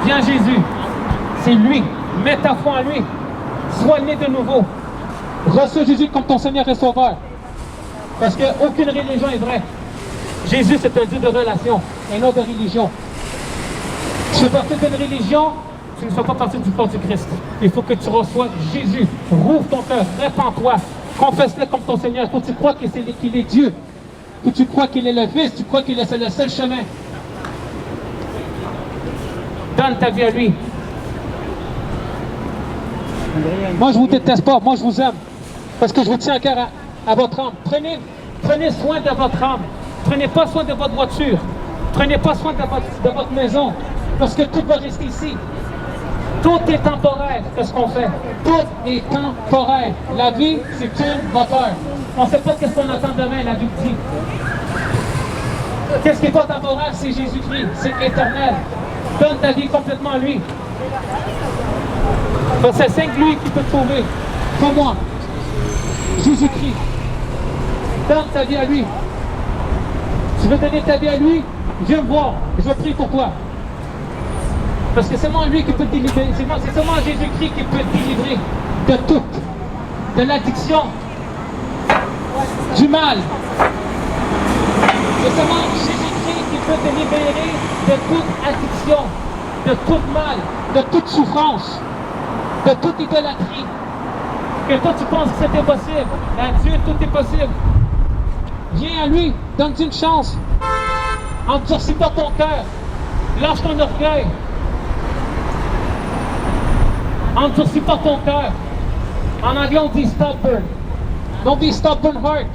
Viens Jésus. C'est lui. Mets ta foi en lui. Sois né de nouveau. Reçois Jésus comme ton Seigneur et Sauveur. Parce qu'aucune religion est vraie. Jésus, c'est un Dieu de relation et non de religion. Tu fais partie d'une religion, tu ne fais pas partie du corps du Christ. Il faut que tu reçoives Jésus. Rouvre ton cœur, répands-toi. Confesse-le comme ton Seigneur. Faut que tu crois qu'il est Dieu. Que tu crois qu'il est le Fils, tu crois qu'il est le seul chemin. Donne ta vie à lui. Moi, je ne vous déteste pas, moi, je vous aime. Parce que je vous tiens à cœur à votre âme. Prenez soin de votre âme. Prenez pas soin de votre voiture. Prenez pas soin de votre maison. Parce que tout va rester ici. Tout est temporaire, c'est ce qu'on fait. Tout est temporaire. La vie, c'est une vapeur. On ne sait pas ce qu'on attend demain, la Bible dit. Qu'est-ce qui n'est pas temporaire, c'est Jésus-Christ. C'est éternel. Donne ta vie complètement à lui. C'est c'est lui qui peut te sauver. Pas moi. Jésus-Christ. Donne ta vie à lui. Tu veux donner ta vie à lui? Viens me voir. Je vais prier pour toi. Parce que c'est seulement lui qui peut te délivrer. C'est seulement Jésus-Christ qui peut te délivrer de tout. De l'addiction, du mal. C'est seulement Jésus-Christ qui peut te libérer de toute addiction, de tout mal, de toute souffrance, de toute idolâtrie. Que toi tu penses que c'est impossible. À Dieu, tout est possible. Viens à lui, donne-lui une chance. Endurcis pas ton cœur. Lâche ton orgueil. Endurcis pas ton cœur. En anglais, on dit stubborn. Don't be stubborn heart.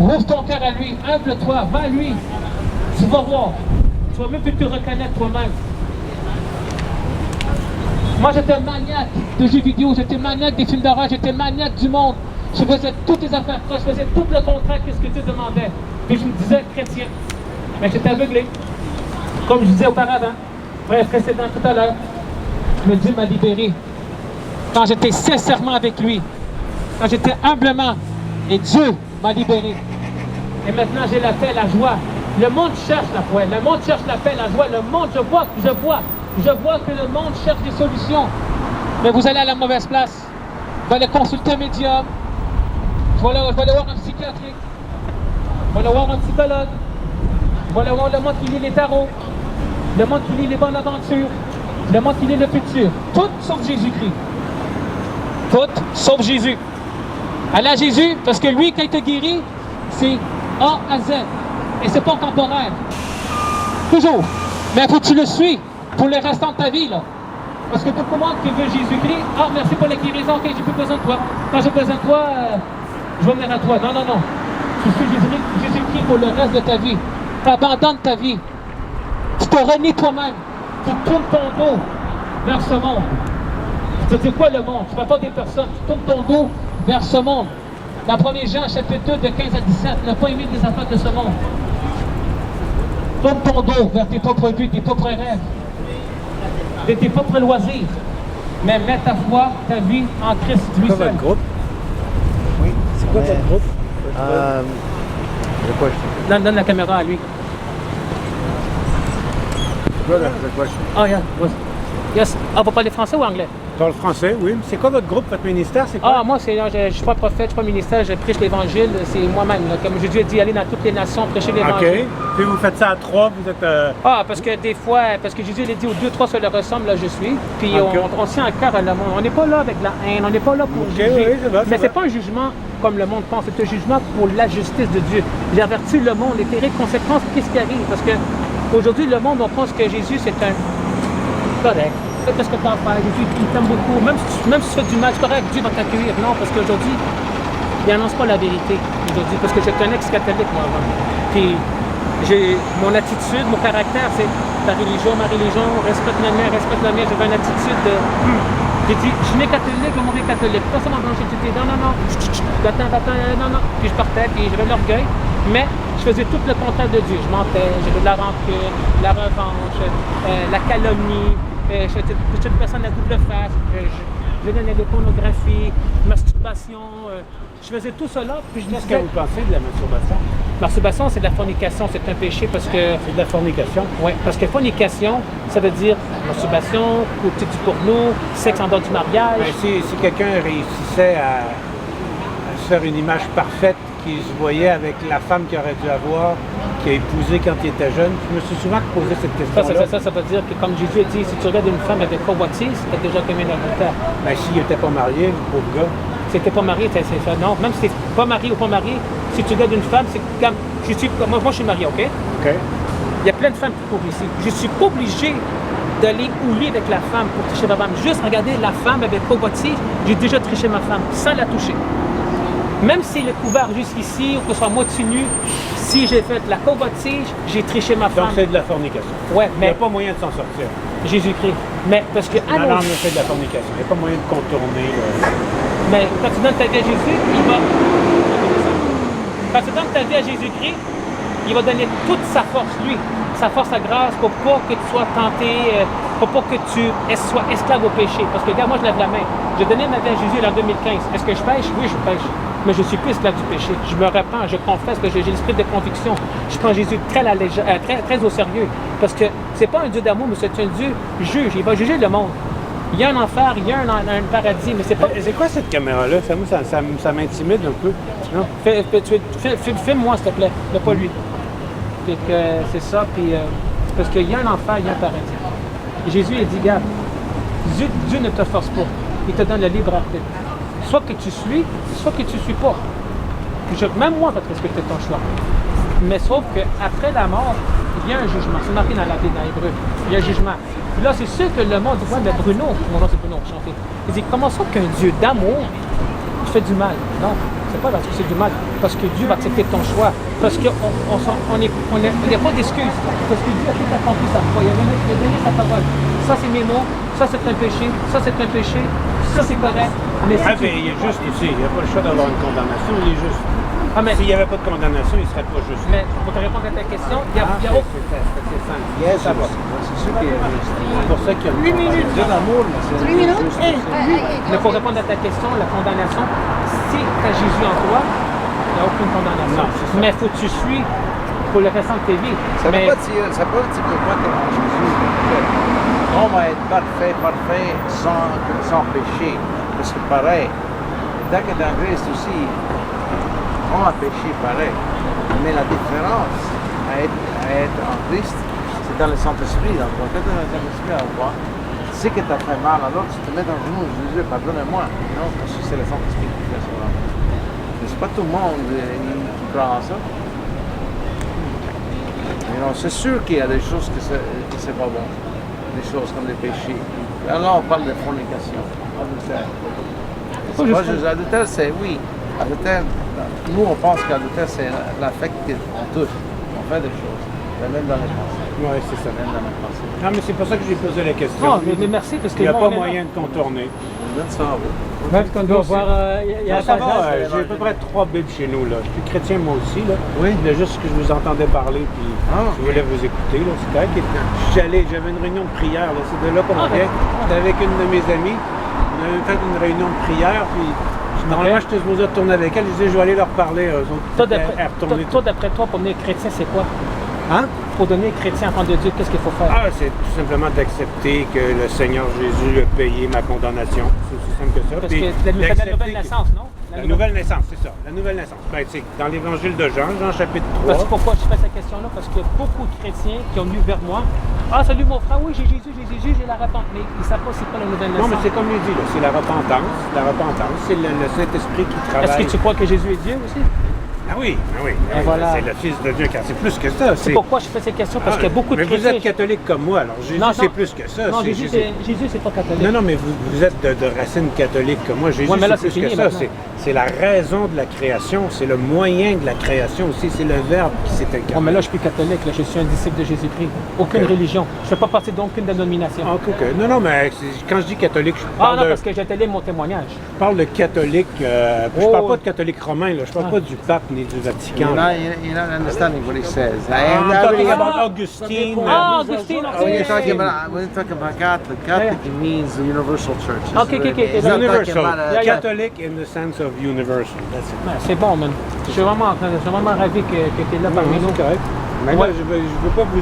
Ouvre ton cœur à lui. Humble-toi. Va à lui. Tu vas voir. Tu vas même plus te reconnaître toi-même. Moi, j'étais maniaque de jeux vidéo. J'étais maniaque des films d'horreur. J'étais maniaque du monde. Je faisais toutes les affaires proches. Je faisais tout le contraire de ce que Dieu demandait. Puis je me disais chrétien. Mais j'étais aveuglé. Comme je disais auparavant. Frère précédent tout à l'heure. Mais Dieu m'a libéré. Quand j'étais sincèrement avec lui, quand j'étais humblement, et Dieu m'a libéré. Et maintenant j'ai la paix, la joie. Le monde cherche la paix, le monde cherche la paix, la joie. Le monde, je vois que le monde cherche des solutions. Mais vous allez à la mauvaise place. Vous allez consulter un médium. Je vais aller voir un psychiatrique. Je vais aller voir un psychologue. Je vais aller voir le monde qui lit les tarots. Le monde qui lit les bonnes aventures. Le monde qui lit le futur. Tout sauf Jésus-Christ. Tout sauf Jésus. Allez à Jésus, parce que lui, quand il te guérit, c'est A à Z. Et c'est pas temporaire. Toujours. Mais il faut que tu le suis pour le restant de ta vie, là. Parce que tout le monde qui veut Jésus-Christ, ah, merci pour la guérison, ok, j'ai plus besoin de toi. Quand j'ai besoin de toi, je vais venir à toi. Non, non, non. Tu suis Jésus-Christ pour le reste de ta vie. Tu abandonnes ta vie. Tu te renies toi-même. Tu tournes ton dos vers ce monde. C'est quoi le monde? Tu ne fais pas des personnes, tu tournes ton dos vers ce monde. Dans 1 Jean, chapitre 2, de 15 à 17, ne pas aimer les affaires de ce monde. Tourne ton dos vers tes propres buts, tes propres rêves, de tes propres loisirs. Mais mets ta foi, ta vie en Christ lui C'est quoi seul. votre groupe? Oui. C'est quoi votre groupe? The question. Donne la caméra à lui. Brother, the question. Oh, yeah. Yes. Ah, vous parlez français ou anglais? Dans le français, oui. C'est quoi votre groupe, votre ministère? C'est quoi? Ah, moi, je ne suis pas prophète, je ne suis pas ministère, je prêche l'évangile, c'est moi-même. Là. Comme Jésus a dit, aller dans toutes les nations, prêcher l'évangile. OK. Puis vous faites ça à trois, vous êtes... Ah, parce que des fois, parce que Jésus il a dit aux 2-3 se le ressemble, là je suis. Puis Okay. on tient à cœur à le monde. On n'est pas là avec la haine, on n'est pas là pour juger. oui, c'est vrai, Mais c'est pas un jugement comme le monde pense, c'est un jugement pour la justice de Dieu. J'ai averti le monde, les terribles conséquences, qu'est-ce qui arrive? Parce que aujourd'hui, le monde, on pense que Jésus, c'est un correct. Fais ce que tu as à faire, Jésus, il t'aime beaucoup. Même si tu fais du mal, c'est correct, Dieu va t'accueillir. Non, parce qu'aujourd'hui, il n'annonce pas la vérité. Aujourd'hui, parce que j'étais un ex-catholique, moi, avant. Puis, mon attitude, mon caractère, c'est ta religion, ma religion, respecte la mienne, respecte la mienne. J'avais une attitude de... J'ai dit, je suis né catholique, je vais mourir catholique. Pas seulement dans j'ai dit, non, non, non, non. Puis je partais, puis j'avais de l'orgueil. Mais je faisais tout le contraire de Dieu. Je mentais, j'avais de la rancune, de la revanche, la calomnie. J'étais une personne à double face, je donnais des pornographies, masturbation, je faisais tout cela. Puis je Qu'est-ce que vous pensez de la masturbation? Masturbation, c'est de la fornication, c'est un péché parce que... C'est de la fornication? Oui, parce que fornication, ça veut dire masturbation, côté du porno, sexe en dehors du mariage. Ben, si quelqu'un réussissait à se faire une image parfaite qu'il se voyait avec la femme qu'il aurait dû avoir, qu'il a épousé quand il était jeune, je me suis souvent posé cette question-là. Ça veut dire que, comme Jésus a dit, si tu regardes une femme avec convoitise, tu as déjà commis l'adultère. Ben, s'il n'était pas marié, le pauvre gars. Si tu n'es pas marié, c'est ça. Non, même si tu n'es pas marié ou pas marié, si tu regardes une femme, c'est comme... Moi, je suis marié, OK? OK. Il y a plein de femmes qui courent ici. Je ne suis pas obligé d'aller ouler avec la femme pour tricher ma femme. Juste regarder la femme avec convoitise, j'ai déjà triché ma femme sans la toucher. Même si le couvert jusqu'ici ou que ce soit moitié nu, si j'ai fait la convoitise, j'ai triché ma femme. Donc c'est de la fornication. Ouais, Il n'y mais a pas moyen de s'en sortir. Jésus-Christ. Mais parce que Non, mais c'est de la fornication. Il n'y a pas moyen de contourner. mais quand tu donnes ta vie à Jésus, il va. Quand tu donnes ta vie à Jésus-Christ, il va donner toute sa force, lui. sa force, sa grâce, pour pas que tu sois tenté, pour pas que tu sois esclave au péché. Parce que, regarde, moi, je lève la main. J'ai donné ma vie à Jésus en 2015. Est-ce que je pêche? Oui, je pêche. Mais je suis plus esclave du péché. Je me repens, je confesse que j'ai l'esprit de conviction. Je prends Jésus très au sérieux. Parce que c'est pas un Dieu d'amour, mais c'est un Dieu juge. Il va juger le monde. Il y a un enfer, il y a un paradis, mais c'est pas... C'est quoi cette caméra-là? Ça m'intimide un peu. Non? Filme-moi, s'il te plaît, mais pas lui. Fait que c'est ça, puis... parce qu'il y a un enfer, il y a un paradis. Et Jésus, il dit, regarde, Dieu ne te force pas. Il te donne le libre arbitre. Soit que tu suis, soit que tu ne suis pas. Même moi, je vais te respecter ton choix. Mais sauf qu'après la mort, il y a un jugement. C'est marqué dans la Bible, dans l'Hébreu. Il y a un jugement. Puis là, c'est sûr que le monde dit, ouais, mais Bruno, mon nom c'est Bruno, chanté. Il dit, comment ça qu'un Dieu d'amour fait du mal? Non, c'est pas parce que c'est du mal. Parce que Dieu va accepter ton choix. Parce qu'on n'a pas d'excuses. Parce que Dieu a tout accompli sa foi. Il a donné sa parole. Ça, c'est mes mots. Ça, c'est un péché. Ça, c'est un péché. Ça, c'est correct. Mais il est juste ici. Il n'y a pas le choix d'avoir une condamnation. Il est juste. mais s'il n'y avait pas de condamnation, il ne serait pas juste. Mais pour te répondre à ta question, il y a aucun... C'est sûr qu'il est juste. C'est pour ça qu'il y a une condamnation. Dieu d'amour, mais c'est juste. Mais pour répondre à ta question, la condamnation, si tu as Jésus en toi, il n'y a aucune condamnation. Non, c'est ça. Mais il faut que tu suis pour le restant de tes vies. Ça ne Mais- veut pas dire que moi, comme Jésus, on va être parfait sans péché. Parce que pareil, tant que dans Christ aussi, on a péché pareil. Mais la différence à être en Christ, c'est dans le Saint-Esprit. Donc, quand tu es dans le Saint-Esprit à toi, tu sais que tu as fait mal, alors tu te mets dans le genou, Jésus, pardonne-moi. Non, parce que c'est le Saint-Esprit qui fait ça. Mais c'est pas tout le monde qui croit en ça. C'est sûr qu'il y a des choses que c'est pas bon. Des choses comme des péchés. Alors on parle de fornication, adultère. C'est pas juste adultère, c'est oui. Adultère, nous on pense qu'adultère c'est l'affect qu'on touche. On fait des choses. Même dans les pensées. Oui, c'est ça. Même dans les pensées. Non, mais c'est pour ça que j'ai posé la question. Non, mais merci, parce que il n'y a moi, pas on est là. moyen de contourner. On donne ça, oui. Même qu'on doit voir, il y a un Ça va, passage. j'ai à peu près 3 Bibles chez nous. Là. Je suis chrétien moi aussi. Là. Oui. C'est juste que je vous entendais parler, puis je voulais vous écouter. Là. C'est correct. J'avais une réunion de prière. Là. C'est de là qu'on vient. J'étais avec une de mes amies. On avait fait une réunion de prière, puis normalement, j'étais supposé retourner avec elle. Je disais, je vais aller leur parler. Eux autres. Toi, d'après toi, pour devenir chrétien, c'est quoi? Hein? Pour devenir chrétien, enfant de Dieu, qu'est-ce qu'il faut faire? Ah, c'est tout simplement d'accepter que le Seigneur Jésus a payé ma condamnation. C'est aussi simple que ça. Parce Puis que c'est la d'accepter nouvelle que- naissance, non? La nouvelle naissance, c'est ça. La nouvelle naissance. Ben, tu sais, dans l'évangile de Jean, Jean chapitre 3. Parce que pourquoi je fais cette question-là? Parce qu'il y a beaucoup de chrétiens qui ont venu vers moi. Ah, salut mon frère, oui, j'ai Jésus, j'ai la repentance. Mais ils ne savent pas c'est quoi la nouvelle Non, mais naissance. c'est comme il dit, là, c'est la repentance. La repentance, c'est le Saint-Esprit qui travaille. Est-ce que tu crois que Jésus est Dieu aussi? Ah oui, ah oui. Et voilà. C'est le Fils de Dieu, car c'est plus que ça. C'est pourquoi je fais cette question, parce qu'il y a beaucoup de mais vous chrétiens. êtes catholique comme moi, alors Jésus, Non, c'est plus que ça. Non, c'est- Jésus, c'est- c'est pas catholique. Non, non, mais vous êtes de racine catholique comme moi. Jésus, Ouais, mais là, c'est plus c'est que fini ça. maintenant. C'est la raison de la création, c'est le moyen de la création aussi, c'est le Verbe qui s'est incarné. Oh, mais là, je suis plus catholique, là, je suis un disciple de Jésus-Christ. Aucune religion. Je ne fais pas partie d'aucune dénomination. Ah, ok. Non, non, mais quand je dis catholique, je Ah parle, non, de, parce que j'ai télé mon témoignage. je parle de catholique. Je Oh. parle pas de catholique romain, là. Je parle pas du pape ni du Vatican. là. You're not understanding what he says. I'm I talking really- about Augustine. Ah, Augustine, When you're ok. talking about Catholic means the universal church. Okay, okay, okay. It's not talking Universal. about a- Catholic in the sense of universal. That's it. Ben, c'est bon, man. Je suis vraiment ravi que tu es là parmi nous. C'est correct. Mais Ouais. là, je veux pas vous...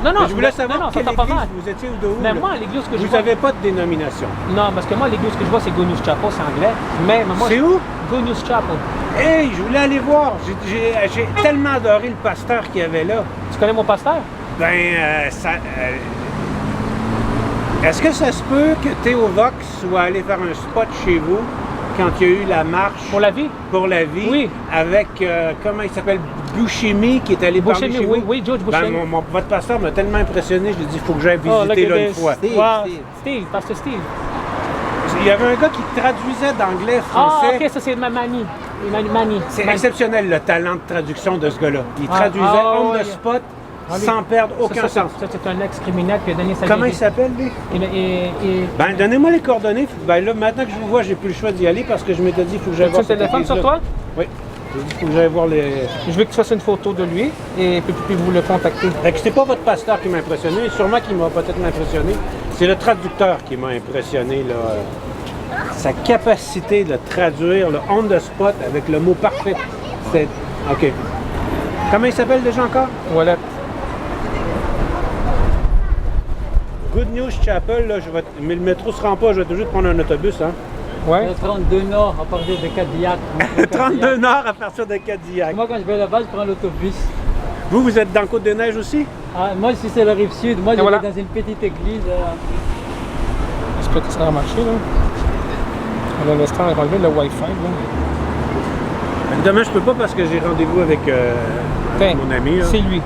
Non, non, je voulais non, savoir non, quelle ça t'a pas église mal. vous étiez ou de où. Mais là. moi, l'église que je Vous vois... n'avez pas de dénomination. Non, parce que moi, l'église que je vois, c'est Good News Chapel, c'est anglais. Mais moi, C'est où? Good News Chapel. Hey, je voulais aller voir. J'ai tellement adoré le pasteur qu'il y avait là. Tu connais mon pasteur? Est-ce que ça se peut que Théo Vox soit allé faire un spot chez vous quand il y a eu la marche Pour la vie? pour la vie Oui. avec, comment il s'appelle, Buscemi qui est allé parler Buscemi, chez oui, vous? oui, George Ben, Buscemi. votre pasteur m'a tellement impressionné, je lui ai dit, il faut que j'aille Oh, look visiter at là une this. fois. Wow. Steve, pasteur Steve. Il y avait un gars qui traduisait d'anglais Ah, français. ok, ça c'est Mani. Mani. C'est exceptionnel le talent de traduction de ce gars-là. Il Ah, traduisait ah, on ouais. the spot Ah, lui. sans perdre aucun Ça, sens. c'est un ex-criminel qui a donné sa Comment vie. il s'appelle, lui? Et Ben, donnez-moi les coordonnées. Ben là, maintenant que je vous vois, j'ai plus le choix d'y aller parce que je m'étais dit, il faut que j'aille tu as voir le cette téléphone sur église-là. toi? Oui. Il faut que j'aille voir les... Je veux que tu fasses une photo de lui et puis vous le contactez. Fait que c'est pas votre pasteur qui m'a impressionné, sûrement qui m'a peut-être impressionné. C'est le traducteur qui m'a impressionné, là. Sa capacité de traduire le on the spot avec le mot parfait. C'est... OK. Comment il s'appelle déjà encore? Voilà. Good News Chapel, là, mais le métro se rend pas, je vais toujours prendre un autobus, hein? Ouais. Le 32 Nord à partir de Cadillac. 32 Nord à partir de Cadillac. Moi, quand je vais là-bas, je prends l'autobus. Vous êtes dans Côte-des-Neiges aussi? Ah, moi, si c'est la rive sud, moi, je vais voilà. dans une petite église. J'espère que ça va marcher, là. À l'instant, on va enlever le Wi-Fi, là. Demain, je peux pas parce que j'ai rendez-vous avec Tiens, mon ami. Là. c'est lui.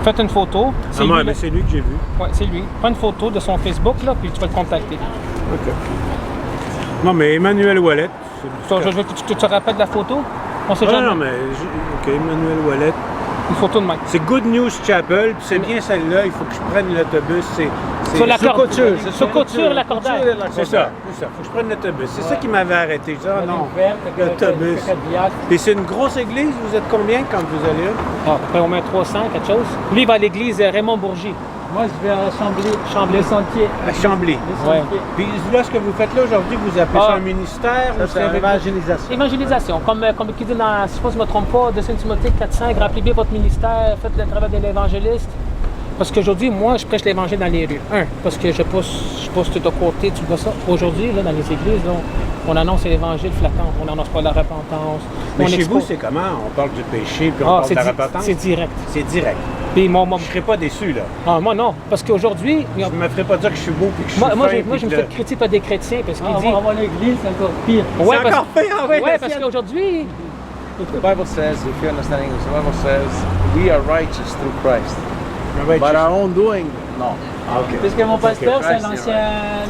Faites une photo. Ah, lui, mais c'est lui que j'ai vu. ouais, c'est lui. Prends une photo de son Facebook, là, puis tu vas le contacter. OK. Non, mais Emmanuel Ouellet. Tu te rappelles de la photo? On sait Ah, jamais. non, mais... OK, Emmanuel Ouellet. Une photo de Mike. C'est Good News Chapel, puis c'est bien celle-là. Il faut que je prenne l'autobus. C'est Sur la couture. Sur couture, la cordaille. C'est ça. Il faut que je prenne l'autobus. C'est ça qui m'avait arrêté. Je dis, ah non, l'autobus. Cadillac. Et c'est une grosse église. Vous êtes combien quand vous allez là? Ah, à peu près au moins 300, quelque chose. Lui, il va à l'église Raymond Bourgie. Moi, je vais à Chambly, le sentier. À Chambly. Le Ouais. sentier. Puis là, ce que vous faites là aujourd'hui, vous appelez ça un ministère? ou C'est l'évangélisation. Évangélisation, comme qui dit dans, si je ne me trompe pas, de Saint-Timothée 4.5, rappelez bien votre ministère, faites le travail de l'évangéliste. Parce qu'aujourd'hui, moi, je prêche l'évangile dans les rues. Parce que je pousse tout à côté, tu vois ça. Aujourd'hui, là, dans les églises, là, on annonce l'évangile flaquant, on n'annonce pas la repentance. Mais on chez expose- vous, c'est comment? On parle du péché, puis on parle de la repentance? c'est direct. C'est direct. Puis Je ne serais pas déçu, là. moi non, parce qu'aujourd'hui, Je ne me ferais pas dire que je suis beau et que je suis moi, fin, je puis me que fais critiquer par des chrétiens parce qu'ils disent... Avant l'église, c'est encore pire. Ouais, C'est parce- encore pire, ouais, ouais, parce qu'aujourd'hui, The Bible says, if you understand English, the Bible says we are righteous through Christ. But our own doing, no. Parce que mon pasteur, c'est un Christ, ancien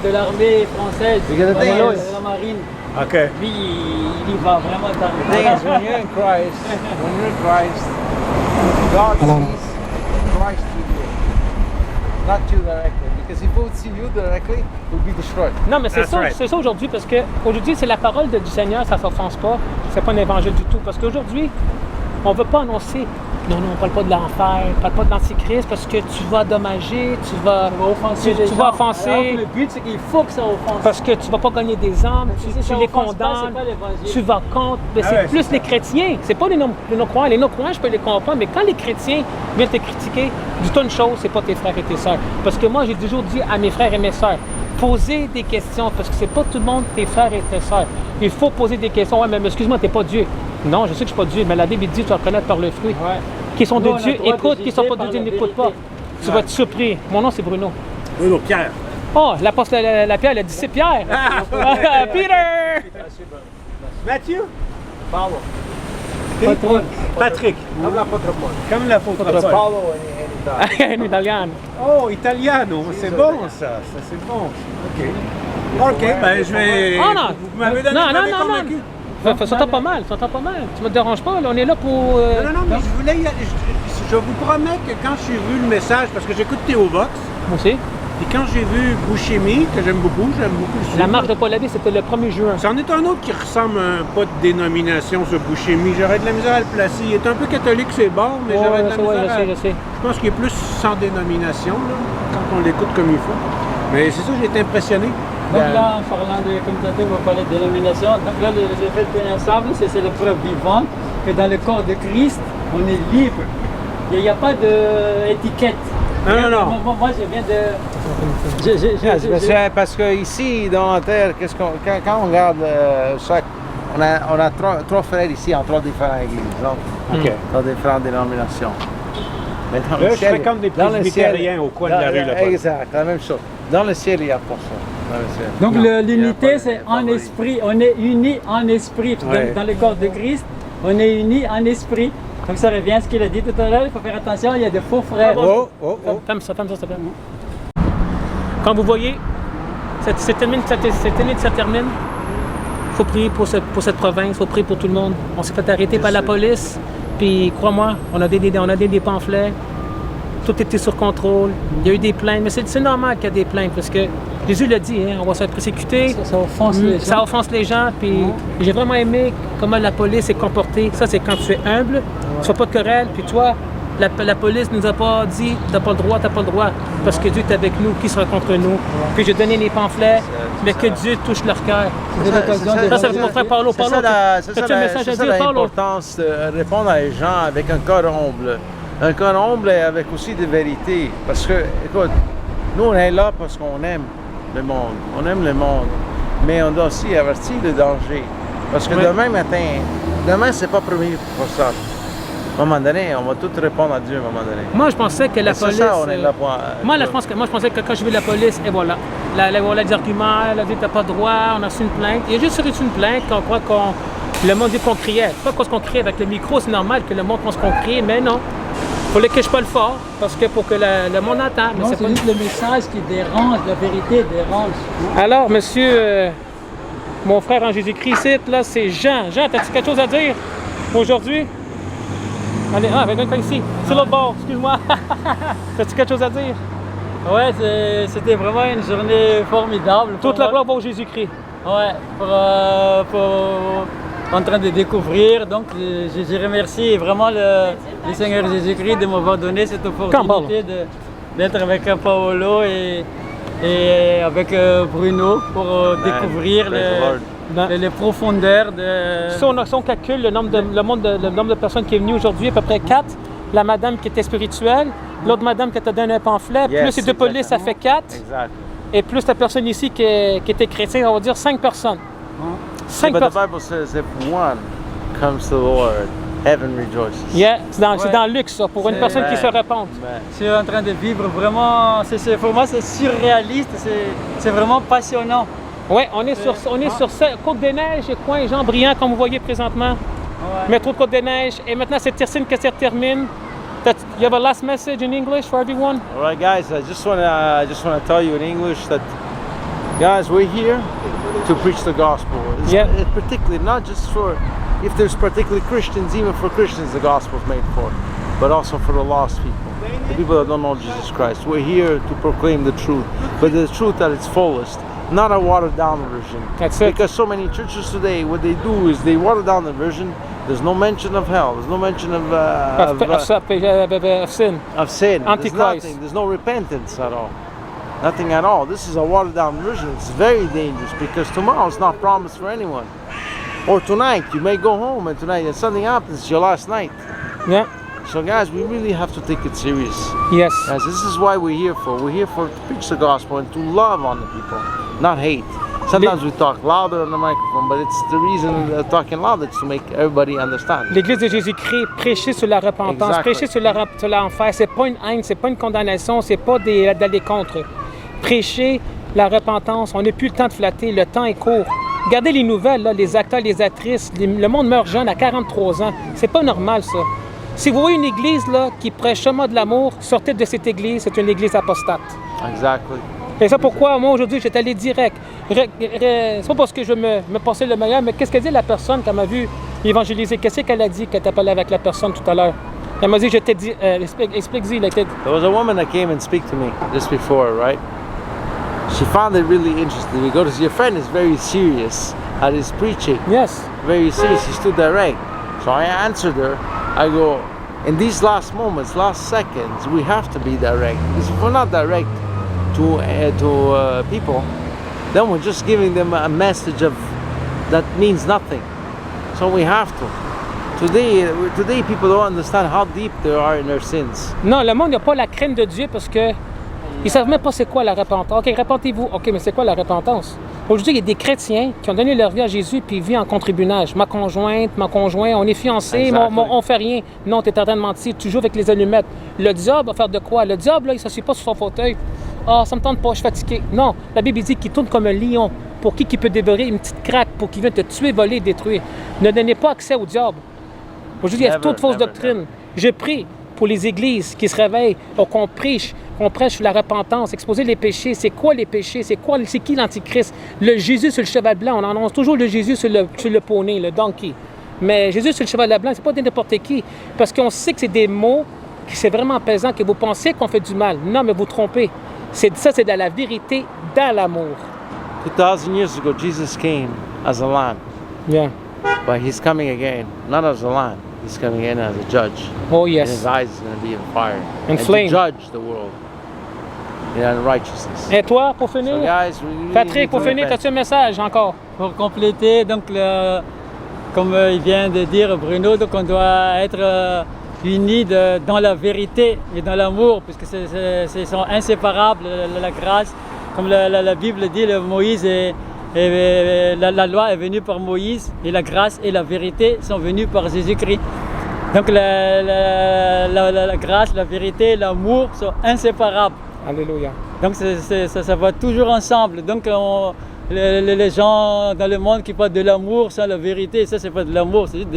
de l'armée française. Because the thing Voilà, is- de la marine. OK. Lui, il y va vraiment The thing is, when you're in Christ, God sees Christ with you, not you directly. Because if He would see you directly, you'll be destroyed. non, mais c'est That's ça, right. c'est ça aujourd'hui, parce que aujourd'hui, c'est la parole du Seigneur, ça ne s'offense pas, c'est pas un évangile du tout, parce qu'aujourd'hui, on ne veut pas annoncer, non, on ne parle pas de l'enfer, on ne parle pas de l'antichrist, parce que tu vas dommager, tu vas offenser. tu vas offenser. Alors que le but, c'est qu'il faut que ça offense. Parce que tu ne vas pas gagner des âmes, Si tu ça les offense pas, condamnes, c'est pas l'évangile. tu vas contre. Mais c'est ouais, plus c'est les chrétiens, c'est pas les non-croyants. Les non-croyants, je peux les comprendre, mais quand les chrétiens viennent te critiquer, dis-toi une chose, c'est pas tes frères et tes sœurs. Parce que moi, j'ai toujours dit à mes frères et mes sœurs, posez des questions, parce que c'est pas tout le monde tes frères et tes sœurs. Il faut poser des questions. Ouais, mais excuse-moi, t'es pas Dieu. Non, je sais que je suis pas Dieu, mais la Bible dit, tu vas reconnaître par le fruit. Ouais. Qui sont Nous, de on a Dieu, le droit de écoute, qui sont juger pas de par Dieu, la n'écoute pas. vérité. Tu vas être surpris. Mon nom, c'est Bruno. Oui, Pierre. Oh, l'apôtre la Pierre, elle a dit c'est Pierre. Peter! Mathieu? Patron. Patrick. Comme l'apôtre Paul. Comme l'apôtre Paul. Paolo in Italia. Un italien. Oh, italiano. C'est bon, ça. Ça, c'est bon. OK. OK, ben je vais... Oh non! Vous m'avez donné, Non, vous non, m'avez non, convaincu. non. Ça t'entend pas mal, ça t'entend pas mal. Tu me déranges pas, là, on est là pour... Non, mais je voulais... Je vous promets que quand j'ai vu le message, parce que j'écoute Théo Vox, Moi aussi. puis quand j'ai vu Bouchemi, que j'aime beaucoup le La film. marche de Paul Abbé, c'était le 1er juin. C'en est un autre qui ressemble à un pas de dénomination, ce Bouchemi. J'aurais de la misère à le placer. Il est un peu catholique, c'est bon, mais j'aurais de la misère à... je sais. Je pense qu'il est plus sans dénomination, là, quand on l'écoute comme il faut. Mais c'est ça, j'ai été impressionné. Donc là, en parlant de, comme tu vous parlez de dénomination, donc là, les effets de ensemble, c'est la preuve vivante que dans le corps de Christ, on est libre. Il n'y a pas d'étiquette. Non. Moi, je viens de... Parce que ici, dans la terre, quand on regarde on a trois frères ici en trois différentes églises, donc, OK. dans différentes dénominations. Mais dans Là, le je ciel- fréquente des dans le presbytériens ciel- au coin de la rue, là-bas. Exact, la même chose. Dans le ciel, il n'y a pas ça. Dans le ciel. Donc Non, il y a l'unité, pas- c'est il y a en pas- esprit. On est unis en esprit. Ouais. Dans le corps de Christ, on est unis en esprit. Donc ça revient à ce qu'il a dit tout à l'heure. Il faut faire attention, il y a de faux frères. Oh. Ferme ça, s'il te plaît. Quand vous voyez, cette année ça termine, il faut prier pour cette province, il faut prier pour tout le monde. On s'est fait arrêter par la police, puis crois-moi, on a des pamphlets, tout était sur contrôle. Il y a eu des plaintes, mais c'est normal qu'il y ait des plaintes, parce que Jésus l'a dit, hein, on va se faire persécuter. Ça offense les gens. Ça offense les gens. Puis j'ai vraiment aimé comment la police s'est comportée. Ça, c'est quand tu es humble, tu fais pas de querelle. Puis toi, la police nous a pas dit, t'as pas le droit, parce que Dieu est avec nous, qui sera contre nous. Puis j'ai donné les pamphlets, mais que Dieu touche leur cœur. Ça, c'est mon frère Paulo. C'est Paulo, as-tu un message à dire, Paulo? l'importance de répondre à les gens avec un cœur humble. Un cœur humble et avec aussi de vérité. Parce que, écoute, nous on est là parce qu'on aime le monde. On aime le monde. Mais on doit aussi avertir le danger. Parce que demain c'est pas prévu pour ça. À un moment donné, on va tout répondre à Dieu à un moment donné. Moi, je pensais que la police... ça, on est là pour... Moi, je pensais que quand je vais la police, et voilà. Voilà les arguments, elle a dit t'as pas de droit, on a reçu une plainte. Il y a juste reçu une plainte qu'on croit le monde dit qu'on criait. Pas qu'on criait avec le micro, c'est normal que le monde pense qu'on crie, mais non. Faut le cache pas le fort, parce que pour que le monde entende. Non, c'est juste le message qui dérange, la vérité dérange. Alors, monsieur, mon frère en Jésus-Christ, là, c'est Jean. Jean, as-tu quelque chose à dire aujourd'hui? Allez, viens ici. C'est l'autre bord, excuse-moi. As-tu quelque chose à dire? Ouais, c'était vraiment une journée formidable. Toute la gloire pour Jésus-Christ. Ouais, en train de découvrir. Donc, je remercie vraiment le Seigneur Jésus-Christ de m'avoir donné cette opportunité d'être avec Paolo et avec Bruno pour découvrir les profondeurs de... Si on calcule le nombre de personnes qui est venu aujourd'hui, à peu près 4. La madame qui était spirituelle, l'autre madame qui t'a donné un pamphlet, plus les deux polices, ça fait 4. Exactly. Et plus la personne ici qui était chrétienne, on va dire 5 personnes. 5 But the personnes. Bible says if one comes to the Lord, heaven rejoices. Yeah, c'est dans Luc, ça, pour une personne qui se répand. Je suis en train de vivre vraiment, pour moi c'est surréaliste, c'est vraiment passionnant. Oui, on est sur Côte-des-Neiges, coin Jean-Briand, comme vous voyez présentement. Ouais. Métro de Côte-des-Neiges. Et maintenant, c'est Tiercine que ça termine. You have a last message in English for everyone? All right, guys, I just want to tell you in English that, guys, we're here to preach the gospel. It's particularly not just for, if there's particularly Christians, even for Christians the gospel is made for, but also for the lost people, the people that don't know Jesus Christ. We're here to proclaim the truth, but the truth at its fullest. Not a watered down version. That's it. Because so many churches today, what they do is they water down the version. There's no mention of hell. There's no mention of sin. Of sin. Antichrist. There's no repentance at all. Nothing at all. This is a watered down version. It's very dangerous because tomorrow is not promised for anyone. Or tonight, you may go home and tonight and something happens, it's your last night. Yeah. So guys, we really have to take it serious. Yes. Guys, this is why we're here for. We're here for to preach the gospel and to love on the people, not hate. Sometimes we talk louder on the microphone, but it's the reason we're talking louder is to make everybody understand. L'Église de Jésus-Christ, prêcher sur la repentance, prêcher sur l'enfer, c'est pas une haine, c'est pas une condamnation, c'est pas d'aller contre. Prêcher la repentance, on n'a plus le temps de flatter, le temps est court. Regardez les nouvelles, là, les acteurs, les actrices, le monde meurt jeune à 43 ans. C'est pas normal, ça. Si vous voyez une église là, qui prêche seulement de l'amour, sortez de cette église, c'est une église apostate. Exactly. Et c'est pourquoi, moi, aujourd'hui, j'étais allé direct. C'est pas parce que je me pensais le meilleur, mais qu'est-ce qu'elle dit la personne quand m'a vu évangéliser? Qu'est-ce qu'elle a dit quand t'as parlé avec la personne tout à l'heure? Elle m'a dit, je t'ai dit, explique-y. There was a woman that came and spoke to me just before, right? She found it really interesting because your friend is very serious at his preaching. Yes. Very serious, he's too direct. So I answered her, I go, in these last moments, last seconds, we have to be direct. Because if we're not direct to people, then we're just giving them a message that means nothing. So we have to. Today people don't understand how deep they are in their sins. Non, le monde n'a pas la crainte de Dieu parce que ils savent même pas c'est quoi la repentance. OK, repentez-vous. OK, mais c'est quoi la repentance? Aujourd'hui, il y a des chrétiens qui ont donné leur vie à Jésus puis ils vivent en concubinage. Ma conjointe, mon conjoint, on est fiancés, on fait rien. Non, tu es en train de mentir, tu joues avec les allumettes. Le diable va faire de quoi? Le diable, là, il ne s'assied pas sur son fauteuil. Ah, ça me tente pas, je suis fatigué. Non, la Bible dit qu'il tourne comme un lion. Pour qui peut dévorer une petite craque, pour qu'il vienne te tuer, voler, détruire. Ne donnez pas accès au diable. Aujourd'hui, il y a toute fausse doctrine. Je prie pour les églises qui se réveillent, qu'on prêche sur la repentance, exposer les péchés. C'est quoi les péchés? C'est qui l'Antichrist? Le Jésus sur le cheval blanc. On annonce toujours le Jésus sur le poney, le donkey. Mais Jésus sur le cheval blanc, c'est pas n'importe qui. Parce qu'on sait que c'est des mots qui c'est vraiment pesant, que vous pensez qu'on fait du mal. Non, mais vous trompez. Ça, c'est de la vérité dans l'amour. 2,000 years ago, Jesus came as a lamb, Yeah. but he's coming again, not as a lamb. He's coming in as a judge. Oh, And yes. his eyes is going to be in fire. And to flame. judge the world in unrighteousness. Et toi, pour So finir? guys, we really need Patrick, to pour finir, repent. as-tu un message encore? Pour compléter, donc, comme il vient de dire Bruno, donc on doit être unis dans la vérité et dans l'amour, puisque c'est sont inséparables, la grâce. Comme la Bible dit, Moïse la loi est venue par Moïse, et la grâce et la vérité sont venues par Jésus-Christ. Donc la grâce, la vérité et l'amour sont inséparables. Alléluia. Donc ça va toujours ensemble. Donc les gens dans le monde qui parlent de l'amour sans la vérité, ça c'est pas de l'amour, c'est juste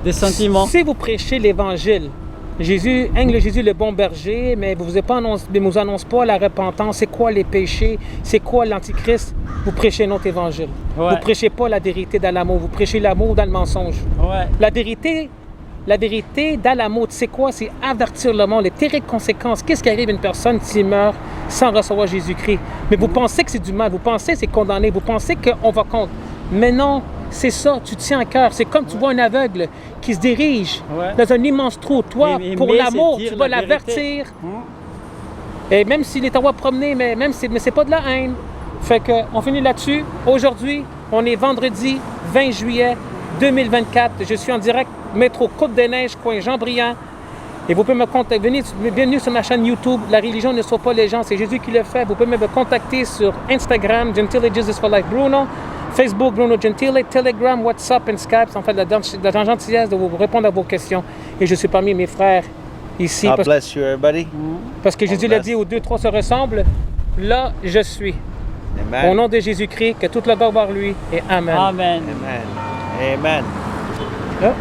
des sentiments. Si vous prêchez l'évangile, Jésus, le bon berger, mais vous ne vous annoncez pas la repentance, c'est quoi les péchés, c'est quoi l'antichrist, vous prêchez notre évangile. Ouais. Vous prêchez pas la vérité dans l'amour, vous prêchez l'amour dans le mensonge. Ouais. La vérité dans l'amour, c'est quoi? C'est avertir le monde, les terribles conséquences. Qu'est-ce qui arrive à une personne qui meurt sans recevoir Jésus-Christ? Mais vous pensez que c'est du mal, vous pensez que c'est condamné, vous pensez qu'on va contre. Mais non, c'est ça, tu tiens à cœur. C'est comme tu vois un aveugle qui se dirige dans un immense trou. Toi, pour l'amour, tu vas l'avertir. Et même s'il est à voir promener, mais c'est pas de la haine. Fait que on finit là-dessus. Aujourd'hui, on est vendredi 20 juillet 2024. Je suis en direct métro Côte-des-Neiges, coin Jean-Briand. Et vous pouvez me contacter. Bienvenue sur ma chaîne YouTube. La religion ne sauve pas les gens, c'est Jésus qui le fait. Vous pouvez me contacter sur Instagram, Gentile Jesus for Life Bruno. Facebook, Bruno Gentile, Telegram, WhatsApp et Skype. Ça me fait de la gentillesse de vous répondre à vos questions. Et je suis parmi mes frères ici. God bless you, everybody. Parce que Jésus l'a dit, où 2, 3 se ressemblent, là je suis. Amen. Au nom de Jésus-Christ, que toute la gloire vers lui et Amen. Amen. Amen. Amen.